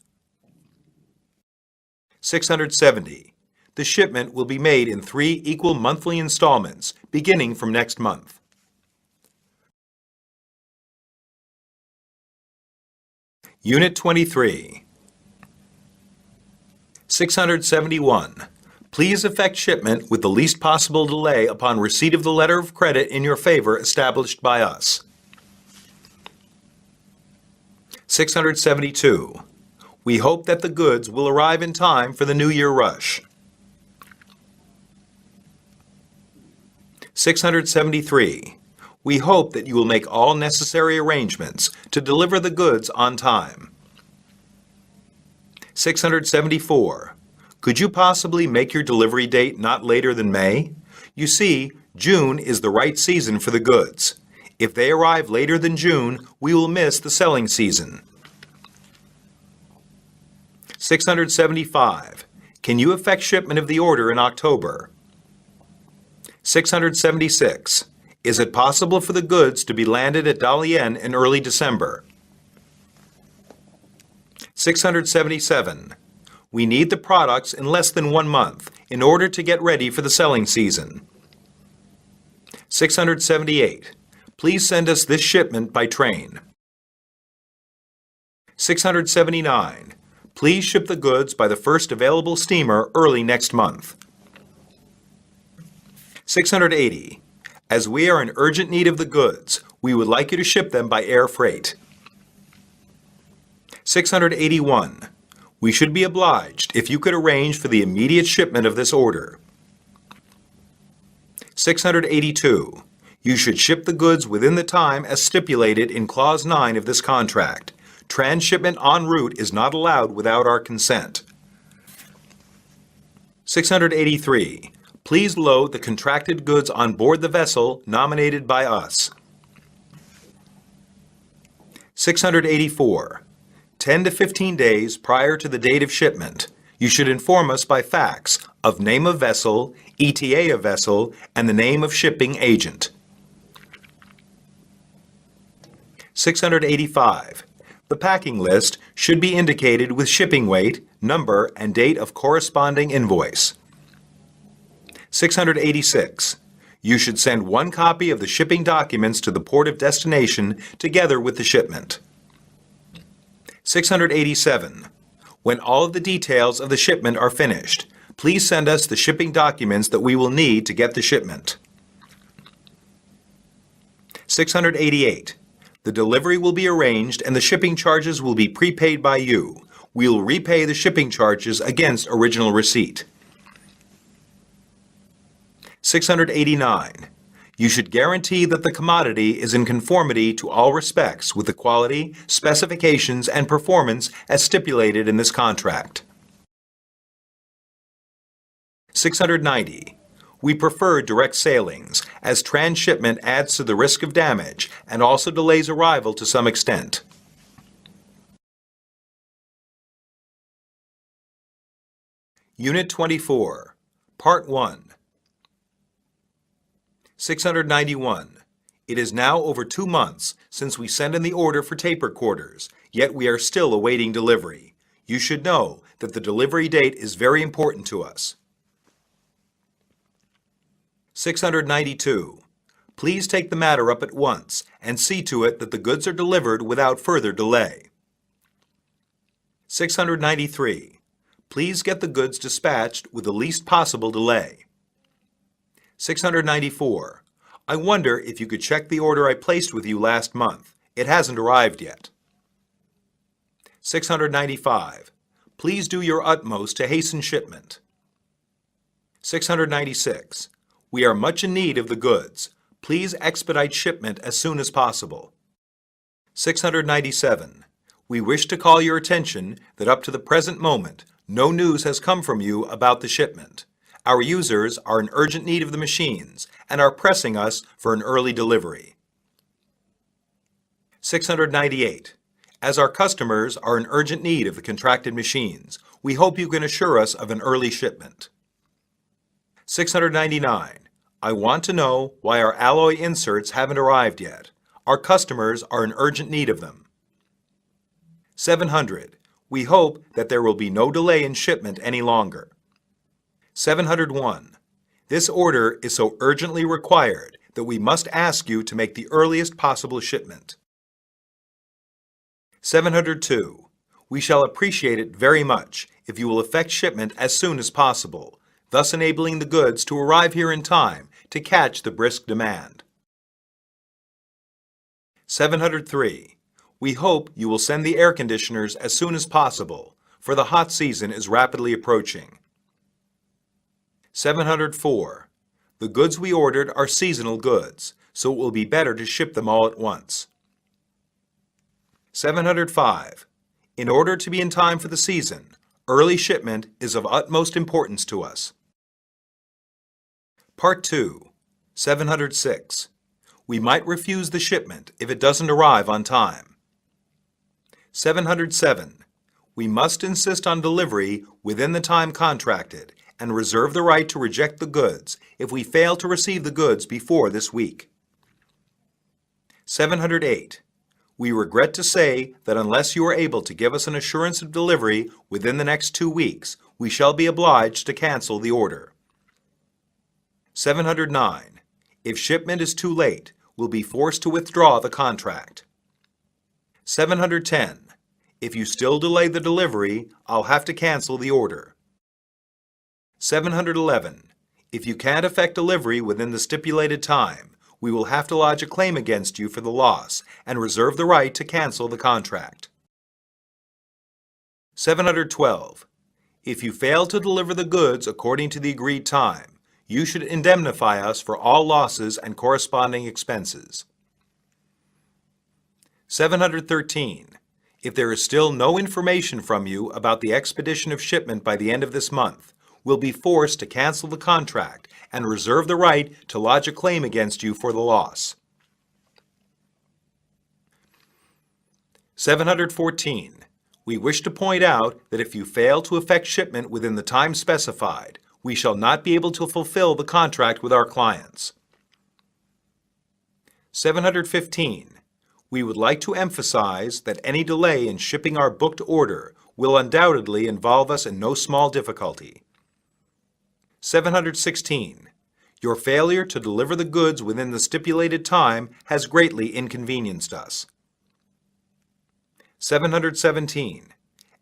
670. The shipment will be made in 3 equal monthly installments, beginning from next month. Unit 23. 671. Please effect shipment with the least possible delay upon receipt of the letter of credit in your favor established by us. 672. We hope that the goods will arrive in time for the New Year rush. 673. We hope that you will make all necessary arrangements to deliver the goods on time. 674. Could you possibly make your delivery date not later than May? You see, June is the right season for the goods. If they arrive later than June, we will miss the selling season. 675. Can you effect shipment of the order in October? 676. Is it possible for the goods to be landed at Dalian in early December? 677. We need the products in less than 1 month in order to get ready for the selling season. 678. Please send us this shipment by train. 679. Please ship the goods by the first available steamer early next month. 680. As we are in urgent need of the goods, we would like you to ship them by air freight. 681. We should be obliged if you could arrange for the immediate shipment of this order. 682. You should ship the goods within the time as stipulated in Clause 9 of this contract. Transshipment en route is not allowed without our consent. 683. Please load the contracted goods on board the vessel nominated by us. 684. 10 to 15 days prior to the date of shipment, you should inform us by fax of name of vessel, ETA of vessel, and the name of shipping agent. 685. The packing list should be indicated with shipping weight, number, and date of corresponding invoice. 686. You should send 1 copy of the shipping documents to the port of destination together with the shipment. 687. When all of the details of the shipment are finished, please send us the shipping documents that we will need to get the shipment. 688. The delivery will be arranged and the shipping charges will be prepaid by you. We will repay the shipping charges against original receipt. 689. You should guarantee that the commodity is in conformity to all respects with the quality, specifications, and performance as stipulated in this contract. 690. We prefer direct sailings, as transshipment adds to the risk of damage and also delays arrival to some extent. Unit 24, Part 1. 691. It is now over 2 months since we sent in the order for tape recorders, yet we are still awaiting delivery. You should know that the delivery date is very important to us. 692. Please take the matter up at once and see to it that the goods are delivered without further delay. 693. Please get the goods dispatched with the least possible delay. 694. I wonder if you could check the order I placed with you last month. It hasn't arrived yet. 695. Please do your utmost to hasten shipment. 696. We are much in need of the goods. Please expedite shipment as soon as possible. 697. We wish to call your attention that up to the present moment, no news has come from you about the shipment. Our users are in urgent need of the machines and are pressing us for an early delivery. 698. As our customers are in urgent need of the contracted machines, we hope you can assure us of an early shipment. 699. I want to know why our alloy inserts haven't arrived yet. Our customers are in urgent need of them. 700. We hope that there will be no delay in shipment any longer. 701. This order is so urgently required that we must ask you to make the earliest possible shipment. 702. We shall appreciate it very much if you will effect shipment as soon as possible, thus enabling the goods to arrive here in time to catch the brisk demand. 703. We hope you will send the air conditioners as soon as possible, for the hot season is rapidly approaching. 704. The goods we ordered are seasonal goods, so it will be better to ship them all at once. 705. In order to be in time for the season, Early shipment is of utmost importance to us. Part 2, 706. We might refuse the shipment if it doesn't arrive on time. 707. We must insist on delivery within the time contracted and reserve the right to reject the goods if we fail to receive the goods before this week. 708. We regret to say that unless you are able to give us an assurance of delivery within the next 2 weeks, we shall be obliged to cancel the order. 709. If shipment is too late, we'll be forced to withdraw the contract. 710. If you still delay the delivery, I'll have to cancel the order. 711. If you can't effect delivery within the stipulated time, we will have to lodge a claim against you for the loss and reserve the right to cancel the contract. 712. If you fail to deliver the goods according to the agreed time, you should indemnify us for all losses and corresponding expenses. 713. If there is still no information from you about the expedition of shipment by the end of this month, we'll be forced to cancel the contract and reserve the right to lodge a claim against you for the loss. 714. We wish to point out that if you fail to effect shipment within the time specified, we shall not be able to fulfill the contract with our clients. 715. We would like to emphasize that any delay in shipping our booked order will undoubtedly involve us in no small difficulty. 716. Your failure to deliver the goods within the stipulated time has greatly inconvenienced us. 717.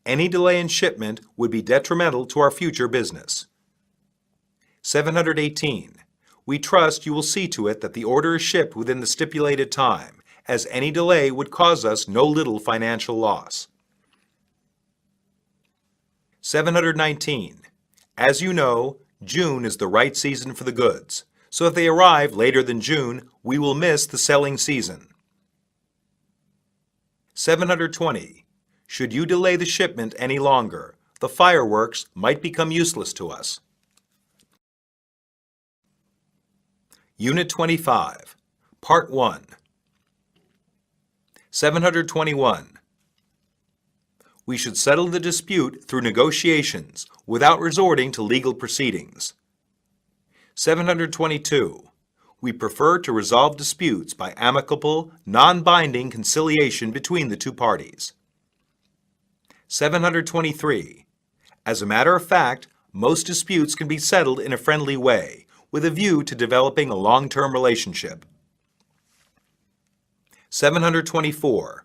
Any delay in shipment would be detrimental to our future business. 718. We trust you will see to it that the order is shipped within the stipulated time, as any delay would cause us no little financial loss. 719. As you know, June is the right season for the goods, so if they arrive later than June, we will miss the selling season. 720. Should you delay the shipment any longer, the fireworks might become useless to us. Unit 25, Part 1. 721. We should settle the dispute through negotiations without resorting to legal proceedings. 722. We prefer to resolve disputes by amicable, non-binding conciliation between the two parties. 723. As a matter of fact, most disputes can be settled in a friendly way, with a view to developing a long-term relationship. 724.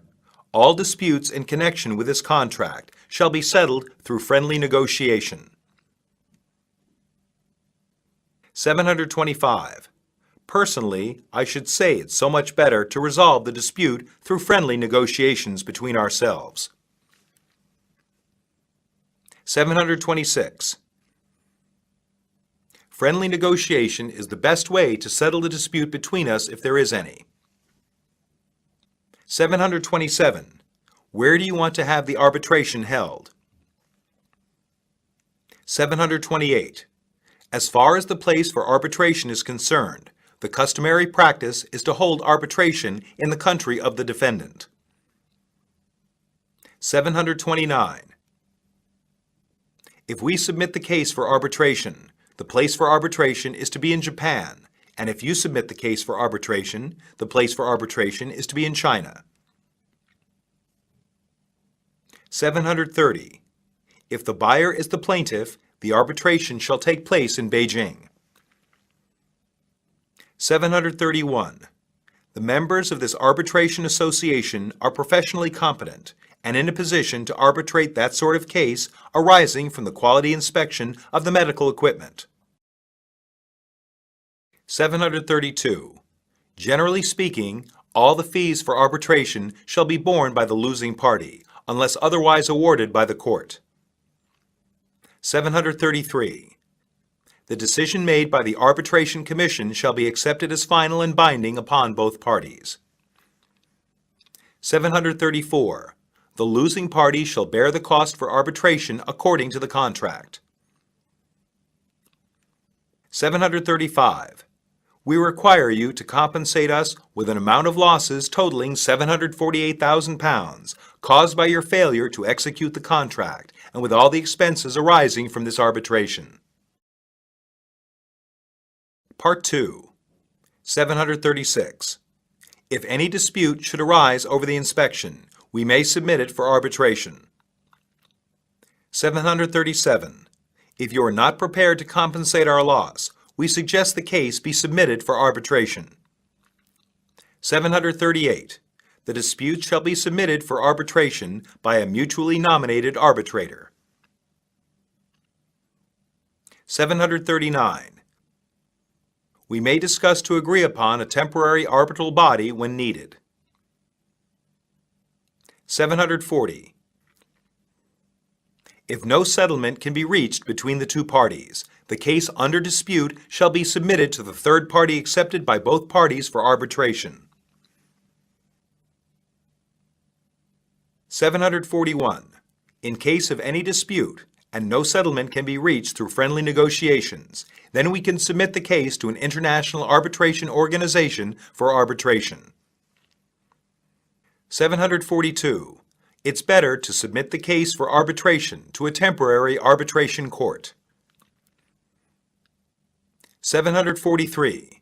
All disputes in connection with this contract shall be settled through friendly negotiation. 725. Personally, I should say it's so much better to resolve the dispute through friendly negotiations between ourselves. 726. Friendly negotiation is the best way to settle the dispute between us if there is any. 727. Where do you want to have the arbitration held? 728. As far as the place for arbitration is concerned, the customary practice is to hold arbitration in the country of the defendant. 729. If we submit the case for arbitration, the place for arbitration is to be in Japan, and if you submit the case for arbitration, the place for arbitration is to be in China. 730. If the buyer is the plaintiff, the arbitration shall take place in Beijing. 731. The members of this arbitration association are professionally competent and in a position to arbitrate that sort of case arising from the quality inspection of the medical equipment. 732. Generally speaking, all the fees for arbitration shall be borne by the losing party, unless otherwise awarded by the court. 733. The decision made by the Arbitration Commission shall be accepted as final and binding upon both parties. 734. The losing party shall bear the cost for arbitration according to the contract. 735. We require you to compensate us with an amount of losses totaling £748,000 caused by your failure to execute the contract and with all the expenses arising from this arbitration. Part 2. 736. If any dispute should arise over the inspection, we may submit it for arbitration. 737. If you are not prepared to compensate our loss, we suggest the case be submitted for arbitration. 738. The dispute shall be submitted for arbitration by a mutually nominated arbitrator. 739. We may discuss to agree upon a temporary arbitral body when needed. 740. If no settlement can be reached between the two parties, the case under dispute shall be submitted to the third party accepted by both parties for arbitration. 741. In case of any dispute, and no settlement can be reached through friendly negotiations, then we can submit the case to an international arbitration organization for arbitration. 742. It's better to submit the case for arbitration to a temporary arbitration court. 743.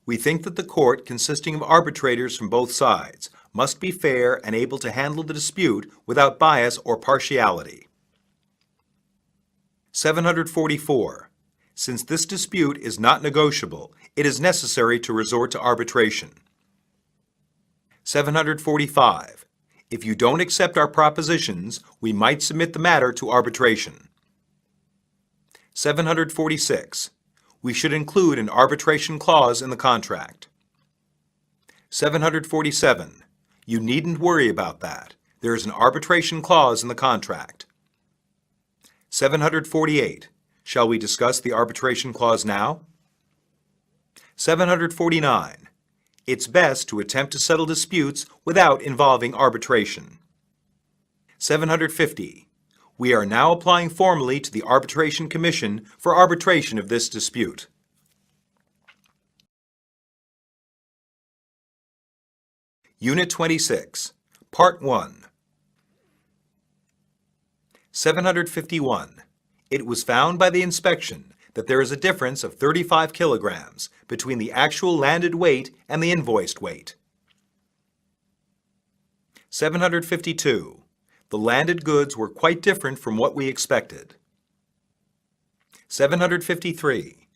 We think that the court, consisting of arbitrators from both sides, must be fair and able to handle the dispute without bias or partiality. 744. Since this dispute is not negotiable, it is necessary to resort to arbitration. 745. If you don't accept our propositions, we might submit the matter to arbitration. 746. We should include an arbitration clause in the contract. 747. You needn't worry about that. There is an arbitration clause in the contract. 748. Shall we discuss the arbitration clause now? 749. It's best to attempt to settle disputes without involving arbitration. 750. We are now applying formally to the Arbitration Commission for arbitration of this dispute. Unit 26, Part 1. 751. It was found by the inspection that there is a difference of 35 kilograms between the actual landed weight and the invoiced weight. 752. The landed goods were quite different from what we expected. 753.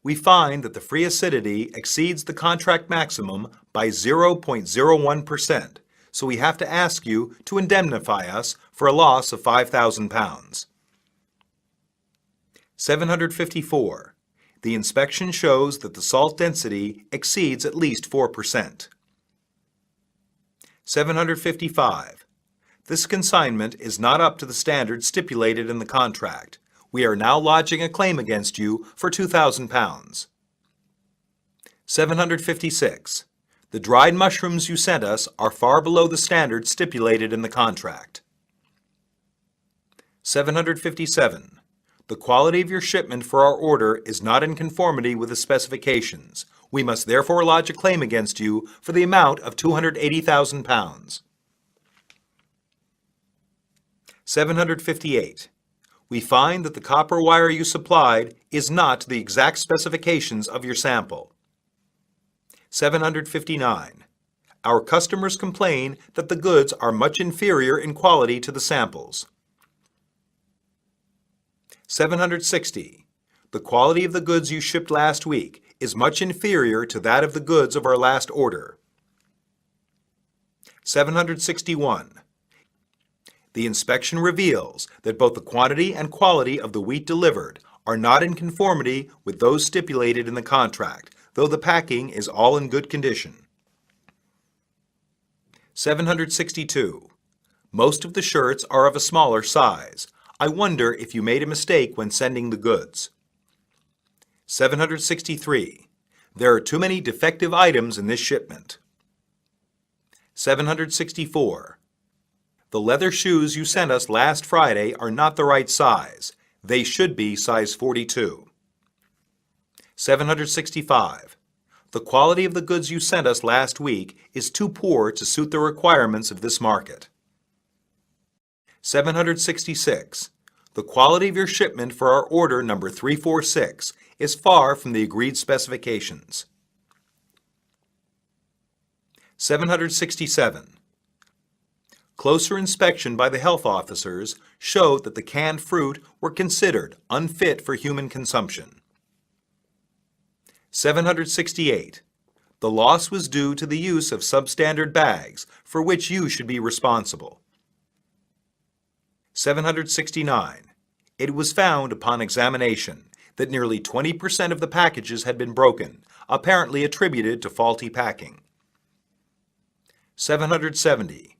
We find that the free acidity exceeds the contract maximum by 0.01%, so we have to ask you to indemnify us for a loss of £5,000. 754. The inspection shows that the salt density exceeds at least 4%. 755. This consignment is not up to the standard stipulated in the contract. We are now lodging a claim against you for £2,000. 756. The dried mushrooms you sent us are far below the standard stipulated in the contract. 757. The quality of your shipment for our order is not in conformity with the specifications. We must therefore lodge a claim against you for the amount of £280,000. 758. We find that the copper wire you supplied is not to the exact specifications of your sample. 759. Our customers complain that the goods are much inferior in quality to the samples. 760. The quality of the goods you shipped last week is much inferior to that of the goods of our last order. 761. The inspection reveals that both the quantity and quality of the wheat delivered are not in conformity with those stipulated in the contract, though the packing is all in good condition. 762. Most of the shirts are of a smaller size. I wonder if you made a mistake when sending the goods. 763. There are too many defective items in this shipment. 764. The leather shoes you sent us last Friday are not the right size. They should be size 42. 765. The quality of the goods you sent us last week is too poor to suit the requirements of this market. 766. The quality of your shipment for our order number 346 is far from the agreed specifications. 767. Closer inspection by the health officers showed that the canned fruit were considered unfit for human consumption. 768. The loss was due to the use of substandard bags, for which you should be responsible. 769. It was found upon examination that nearly 20% of the packages had been broken, apparently attributed to faulty packing. 770.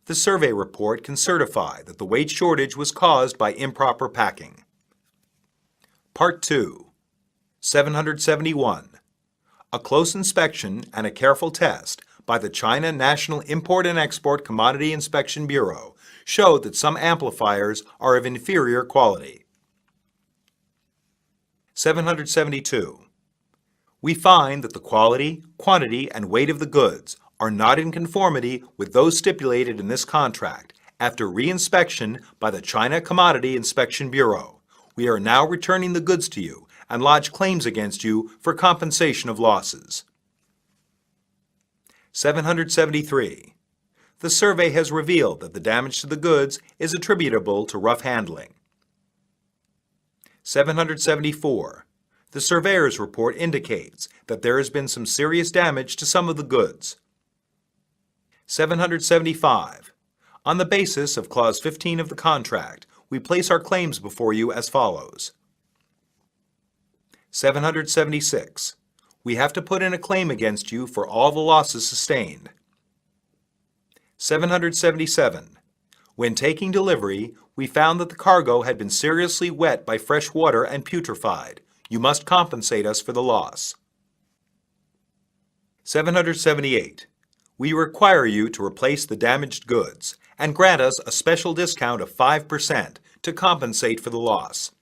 The survey report can certify that the weight shortage was caused by improper packing. Part 2. 771. A close inspection and a careful test by the China National Import and Export Commodity Inspection Bureau showed that some amplifiers are of inferior quality. 772. We find that the quality, quantity, and weight of the goods are not in conformity with those stipulated in this contract after re-inspection by the China Commodity Inspection Bureau. We are now returning the goods to you and lodge claims against you for compensation of losses. 773. The survey has revealed that the damage to the goods is attributable to rough handling. 774. The surveyor's report indicates that there has been some serious damage to some of the goods. 775. On the basis of Clause 15 of the contract, we place our claims before you as follows. 776. We have to put in a claim against you for all the losses sustained. 777. When taking delivery, we found that the cargo had been seriously wet by fresh water and putrefied. You must compensate us for the loss. 778. We require you to replace the damaged goods and grant us a special discount of 5% to compensate for the loss.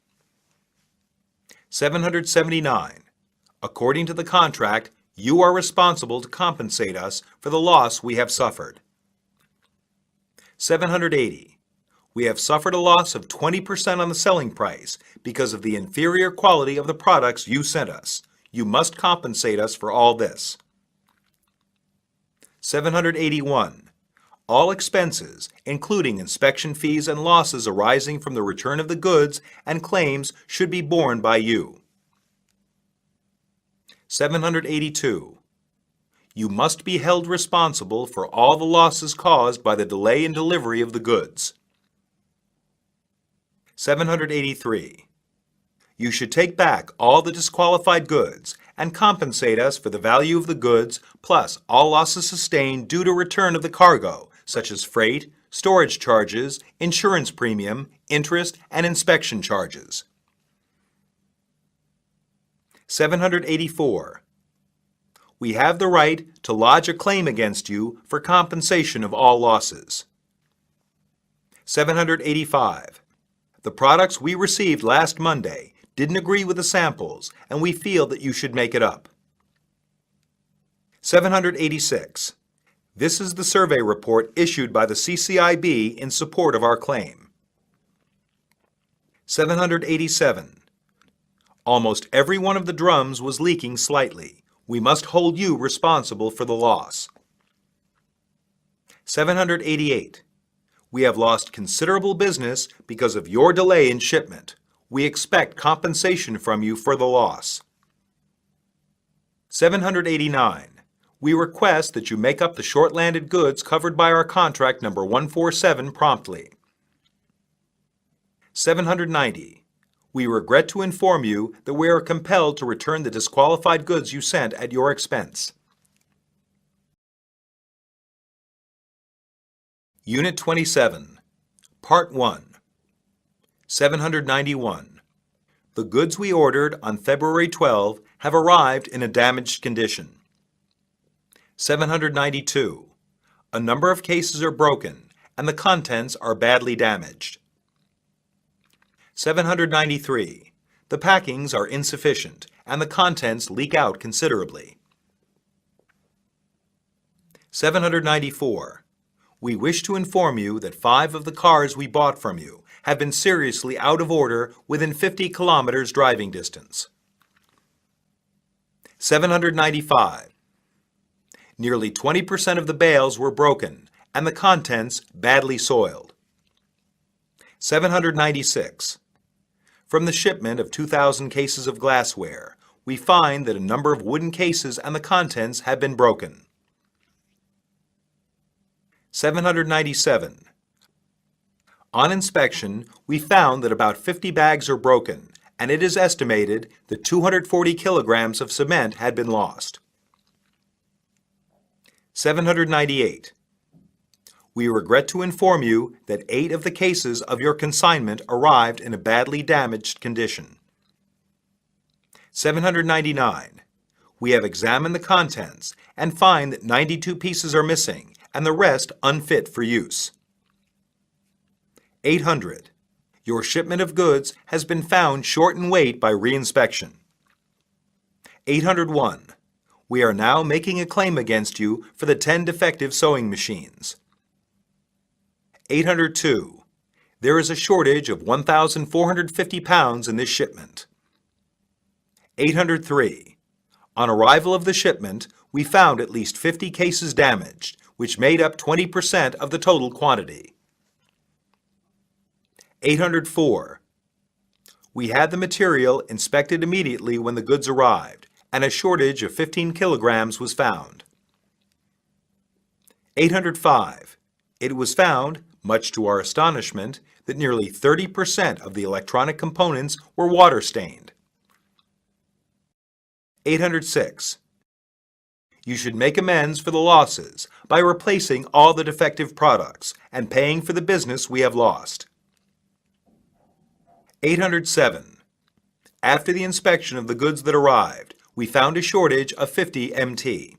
779. According to the contract, you are responsible to compensate us for the loss we have suffered. 780. We have suffered a loss of 20% on the selling price because of the inferior quality of the products you sent us. You must compensate us for all this. 781. All expenses, including inspection fees and losses arising from the return of the goods and claims, should be borne by you. 782. You must be held responsible for all the losses caused by the delay in delivery of the goods. 783. You should take back all the disqualified goods and compensate us for the value of the goods plus all losses sustained due to return of the cargo, such as freight, storage charges, insurance premium, interest, and inspection charges. 784. We have the right to lodge a claim against you for compensation of all losses. 785. The products we received last Monday didn't agree with the samples, and we feel that you should make it up. 786. This is the survey report issued by the CCIB in support of our claim. 787. Almost every one of the drums was leaking slightly. We must hold you responsible for the loss. 788. We have lost considerable business because of your delay in shipment. We expect compensation from you for the loss. 789. We request that you make up the short-landed goods covered by our contract number 147 promptly. 790. We regret to inform you that we are compelled to return the disqualified goods you sent at your expense. Unit 27, Part 1, 791. The goods we ordered on February 12 have arrived in a damaged condition. 792. A number of cases are broken, and the contents are badly damaged. 793. The packings are insufficient and the contents leak out considerably. 794. We wish to inform you that 5 of the cars we bought from you have been seriously out of order within 50 kilometers driving distance. 795. Nearly 20% of the bales were broken and the contents badly soiled. 796. From the shipment of 2,000 cases of glassware, we find that a number of wooden cases and the contents have been broken. 797. On inspection, we found that about 50 bags are broken, and it is estimated that 240 kilograms of cement had been lost. 798. We regret to inform you that 8 of the cases of your consignment arrived in a badly damaged condition. 799. We have examined the contents and find that 92 pieces are missing and the rest unfit for use. 800. Your shipment of goods has been found short in weight by reinspection. 801. We are now making a claim against you for the 10 defective sewing machines. 802. There is a shortage of 1,450 pounds in this shipment. 803. On arrival of the shipment, we found at least 50 cases damaged, which made up 20% of the total quantity. 804. We had the material inspected immediately when the goods arrived, and a shortage of 15 kilograms was found. 805. It was found, much to our astonishment, that nearly 30% of the electronic components were water-stained. 806. You should make amends for the losses by replacing all the defective products and paying for the business we have lost. 807. After the inspection of the goods that arrived, we found a shortage of 50 MT.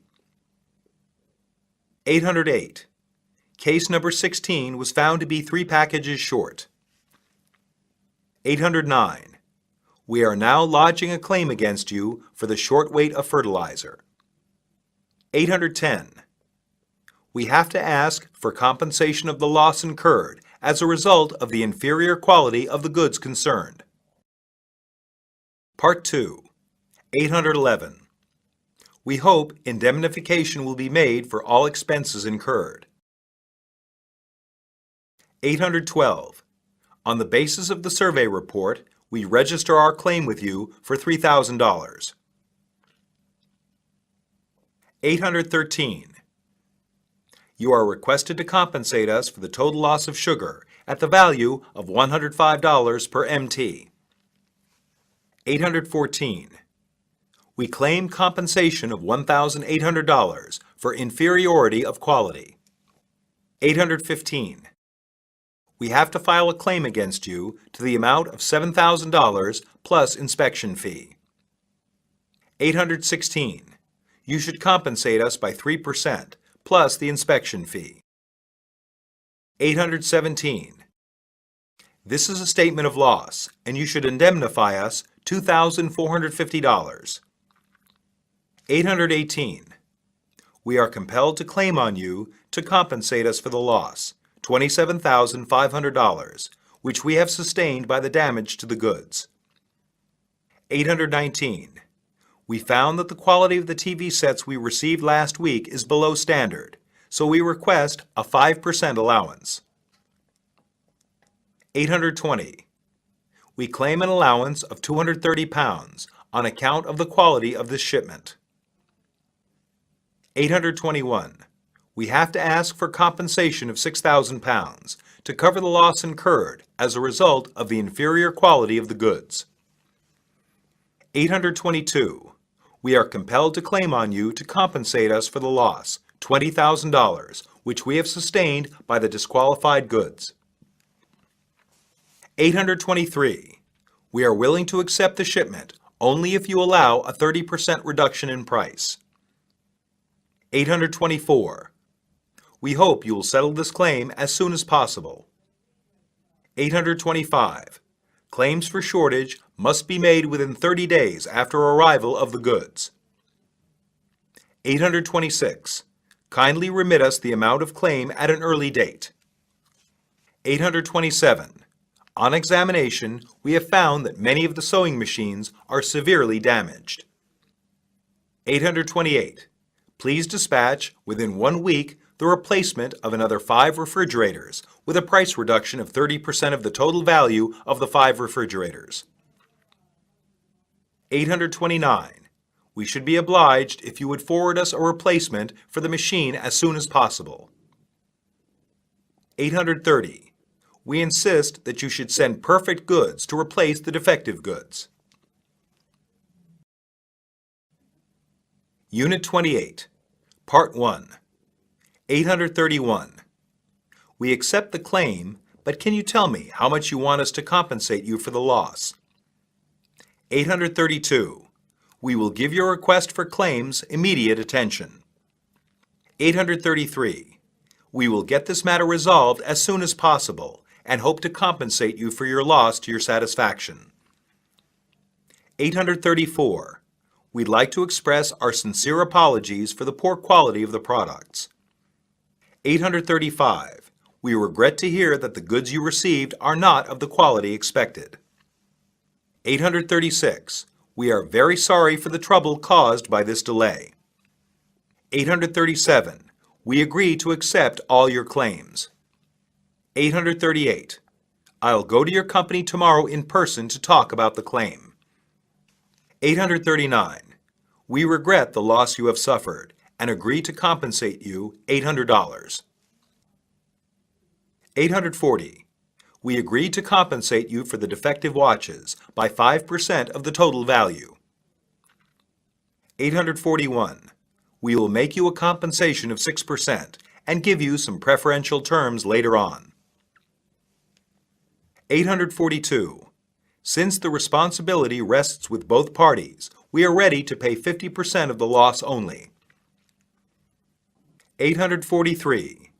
808. Case number 16 was found to be 3 packages short. 809. We are now lodging a claim against you for the short weight of fertilizer. 810. We have to ask for compensation of the loss incurred as a result of the inferior quality of the goods concerned. Part 2. 811. We hope indemnification will be made for all expenses incurred. 812. On the basis of the survey report, we register our claim with you for $3,000. 813. You are requested to compensate us for the total loss of sugar at the value of $105 per MT. 814. We claim compensation of $1,800 for inferiority of quality. 815. We have to file a claim against you to the amount of $7,000 plus inspection fee. 816. You should compensate us by 3% plus the inspection fee. 817. This is a statement of loss, and you should indemnify us $2,450. 818. We are compelled to claim on you to compensate us for the loss, $27,500, which we have sustained by the damage to the goods. 819. We found that the quality of the TV sets we received last week is below standard, so we request a 5% allowance. 820. We claim an allowance of 230 pounds on account of the quality of this shipment. 821. We have to ask for compensation of 6,000 pounds to cover the loss incurred as a result of the inferior quality of the goods. 822. We are compelled to claim on you to compensate us for the loss, $20,000, which we have sustained by the disqualified goods. 823. We are willing to accept the shipment only if you allow a 30% reduction in price. 824. We hope you will settle this claim as soon as possible. 825. Claims for shortage must be made within 30 days after arrival of the goods. 826. Kindly remit us the amount of claim at an early date. 827. On examination, we have found that many of the sewing machines are severely damaged. 828. Please dispatch within 1 week the replacement of another 5 refrigerators with a price reduction of 30% of the total value of the 5 refrigerators. 829. We should be obliged if you would forward us a replacement for the machine as soon as possible. 830. We insist that you should send perfect goods to replace the defective goods. Unit 28, Part 1. 831. We accept the claim, but can you tell me how much you want us to compensate you for the loss? 832. We will give your request for claims immediate attention. 833. We will get this matter resolved as soon as possible and hope to compensate you for your loss to your satisfaction. 834. We'd like to express our sincere apologies for the poor quality of the products. 835. We regret to hear that the goods you received are not of the quality expected. 836. We are very sorry for the trouble caused by this delay. 837. We agree to accept all your claims. 838. I'll go to your company tomorrow in person to talk about the claim. 839. We regret the loss you have suffered and agree to compensate you $800. 840. We agree to compensate you for the defective watches by 5% of the total value. 841. We will make you a compensation of 6% and give you some preferential terms later on. 842. Since the responsibility rests with both parties, we are ready to pay 50% of the loss only. 843.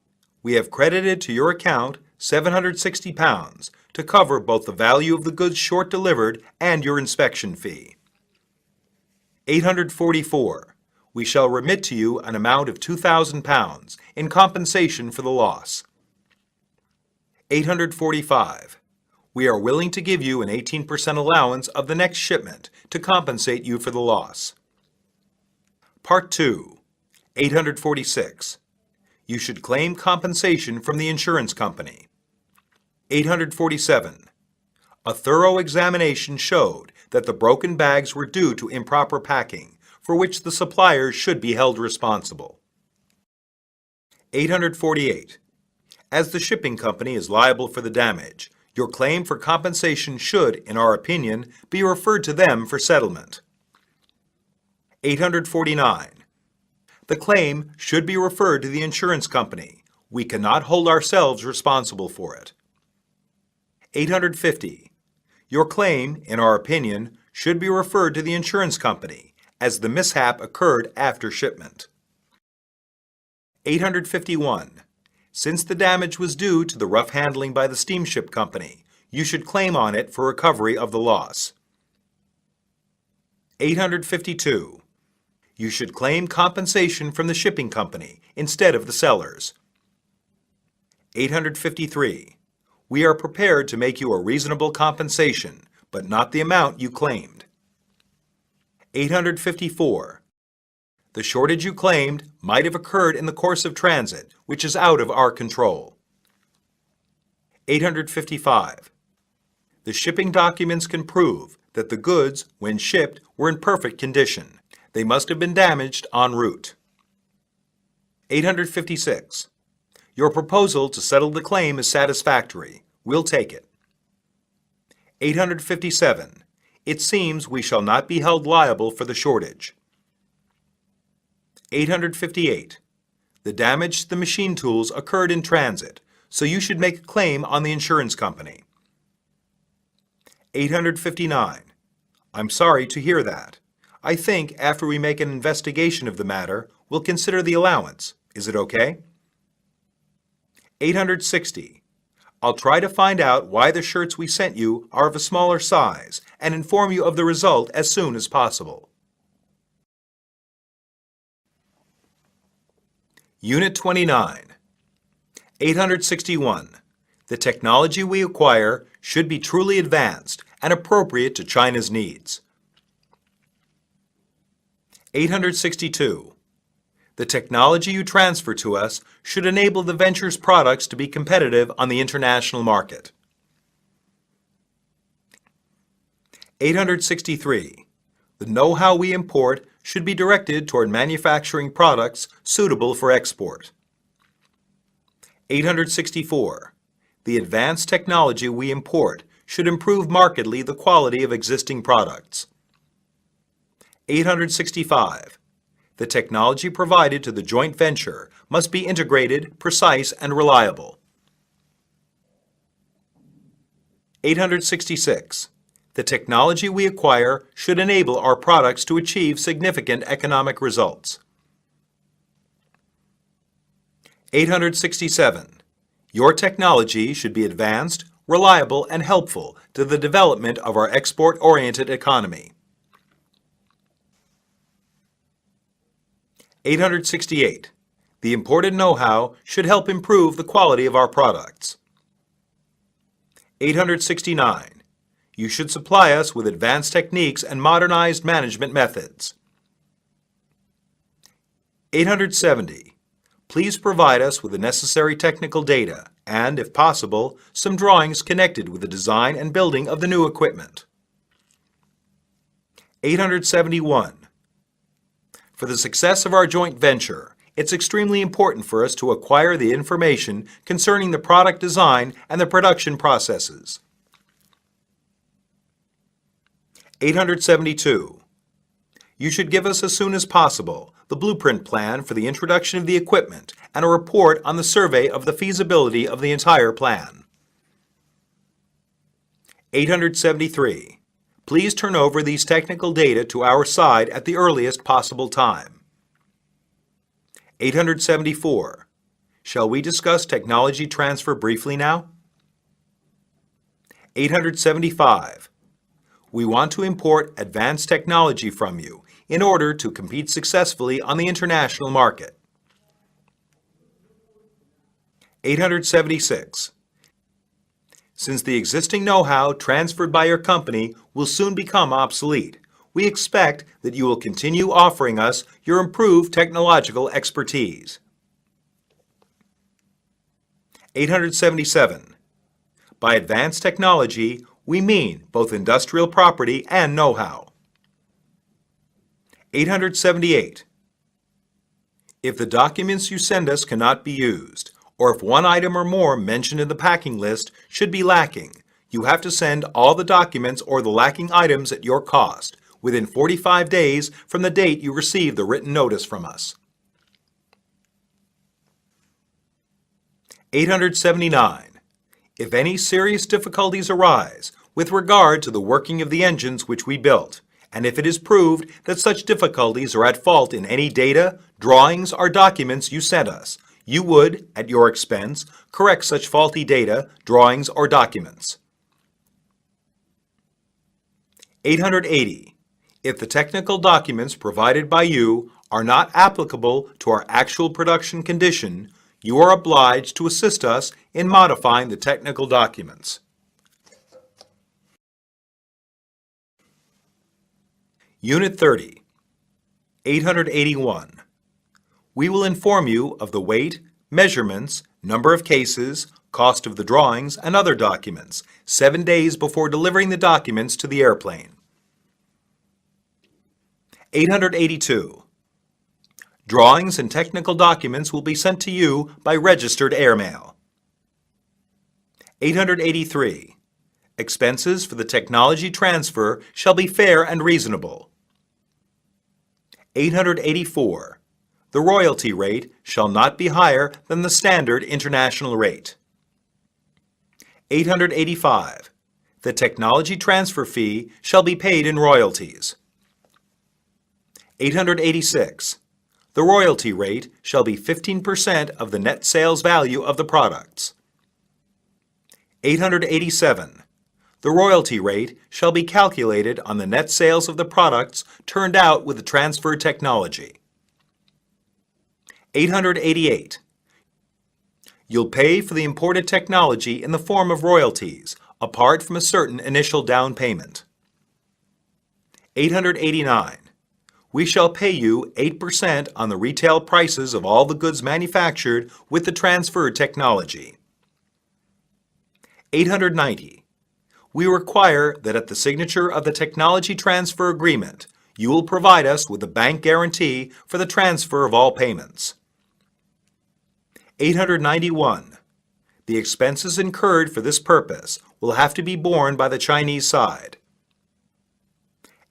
We have credited to your account £760 to cover both the value of the goods short delivered and your inspection fee. 844. We shall remit to you an amount of £2,000 in compensation for the loss. 845. We are willing to give you an 18% allowance of the next shipment to compensate you for the loss. Part 2. 846. You should claim compensation from the insurance company. 847. A thorough examination showed that the broken bags were due to improper packing, for which the suppliers should be held responsible. 848. As the shipping company is liable for the damage, your claim for compensation should, in our opinion, be referred to them for settlement. 849. The claim should be referred to the insurance company. We cannot hold ourselves responsible for it. 850. Your claim, in our opinion, should be referred to the insurance company, as the mishap occurred after shipment. 851. Since the damage was due to the rough handling by the steamship company, you should claim on it for recovery of the loss. 852. You should claim compensation from the shipping company instead of the sellers. 853. We are prepared to make you a reasonable compensation, but not the amount you claimed. 854. The shortage you claimed might have occurred in the course of transit, which is out of our control. 855. The shipping documents can prove that the goods, when shipped, were in perfect condition. They must have been damaged en route. 856. Your proposal to settle the claim is satisfactory. We'll take it. 857. It seems we shall not be held liable for the shortage. 858. The damage to the machine tools occurred in transit, so you should make a claim on the insurance company. 859. I'm sorry to hear that. I think after we make an investigation of the matter, we'll consider the allowance. Is it okay? 860. I'll try to find out why the shirts we sent you are of a smaller size and inform you of the result as soon as possible. Unit 29. 861. The technology we acquire should be truly advanced and appropriate to China's needs. 862. The technology you transfer to us should enable the venture's products to be competitive on the international market. 863. The know-how we import should be directed toward manufacturing products suitable for export. 864. The advanced technology we import should improve markedly the quality of existing products. 865. The technology provided to the joint venture must be integrated, precise, and reliable. 866. The technology we acquire should enable our products to achieve significant economic results. 867. Your technology should be advanced, reliable, and helpful to the development of our export-oriented economy. 868. The imported know-how should help improve the quality of our products. 869. You should supply us with advanced techniques and modernized management methods. 870. Please provide us with the necessary technical data and, if possible, some drawings connected with the design and building of the new equipment. 871. For the success of our joint venture, it's extremely important for us to acquire the information concerning the product design and the production processes. 872. You should give us as soon as possible the blueprint plan for the introduction of the equipment and a report on the survey of the feasibility of the entire plan. 873. Please turn over these technical data to our side at the earliest possible time. 874. Shall we discuss technology transfer briefly now? 875. We want to import advanced technology from you in order to compete successfully on the international market. 876. Since the existing know-how transferred by your company will soon become obsolete, we expect that you will continue offering us your improved technological expertise. 877. By advanced technology, we mean both industrial property and know-how. 878. If the documents you send us cannot be used, or if one item or more mentioned in the packing list should be lacking, you have to send all the documents or the lacking items at your cost within 45 days from the date you receive the written notice from us. 879. If any serious difficulties arise with regard to the working of the engines which we built, and if it is proved that such difficulties are at fault in any data, drawings, or documents you sent us, you would, at your expense, correct such faulty data, drawings, or documents. 880. If the technical documents provided by you are not applicable to our actual production condition, you are obliged to assist us in modifying the technical documents. Unit 30. 881. We will inform you of the weight, measurements, number of cases, cost of the drawings, and other documents 7 days before delivering the documents to the airplane. 882. Drawings and technical documents will be sent to you by registered airmail. 883. Expenses for the technology transfer shall be fair and reasonable. 884. The royalty rate shall not be higher than the standard international rate. 885. The technology transfer fee shall be paid in royalties. 886. The royalty rate shall be 15% of the net sales value of the products. 887. The royalty rate shall be calculated on the net sales of the products turned out with the transferred technology. 888. You'll pay for the imported technology in the form of royalties, apart from a certain initial down payment. 889. We shall pay you 8% on the retail prices of all the goods manufactured with the transferred technology. 890. We require that at the signature of the technology transfer agreement, you will provide us with a bank guarantee for the transfer of all payments. 891. The expenses incurred for this purpose will have to be borne by the Chinese side.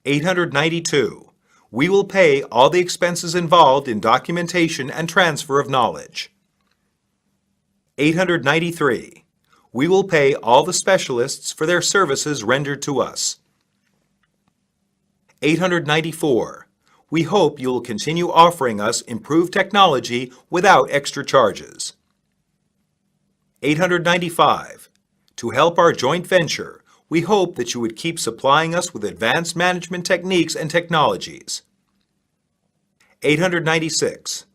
892. We will pay all the expenses involved in documentation and transfer of knowledge. 893. We will pay all the specialists for their services rendered to us. 894. We hope you will continue offering us improved technology without extra charges. 895. To help our joint venture, we hope that you would keep supplying us with advanced management techniques and technologies. 896.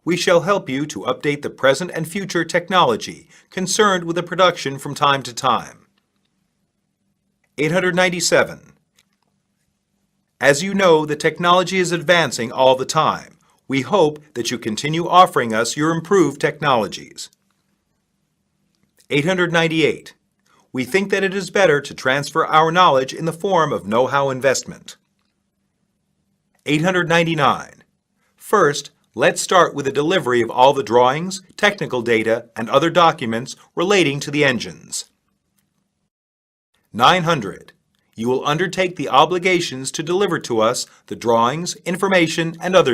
We shall help you to update the present and future technology concerned with the production from time to time. 897. As you know, the technology is advancing all the time. We hope that you continue offering us your improved technologies. 898. We think that it is better to transfer our knowledge in the form of know-how investment. 899. First, let's start with the delivery of all the drawings, technical data, and other documents relating to the engines. 900. You will undertake the obligations to deliver to us the drawings, information, and other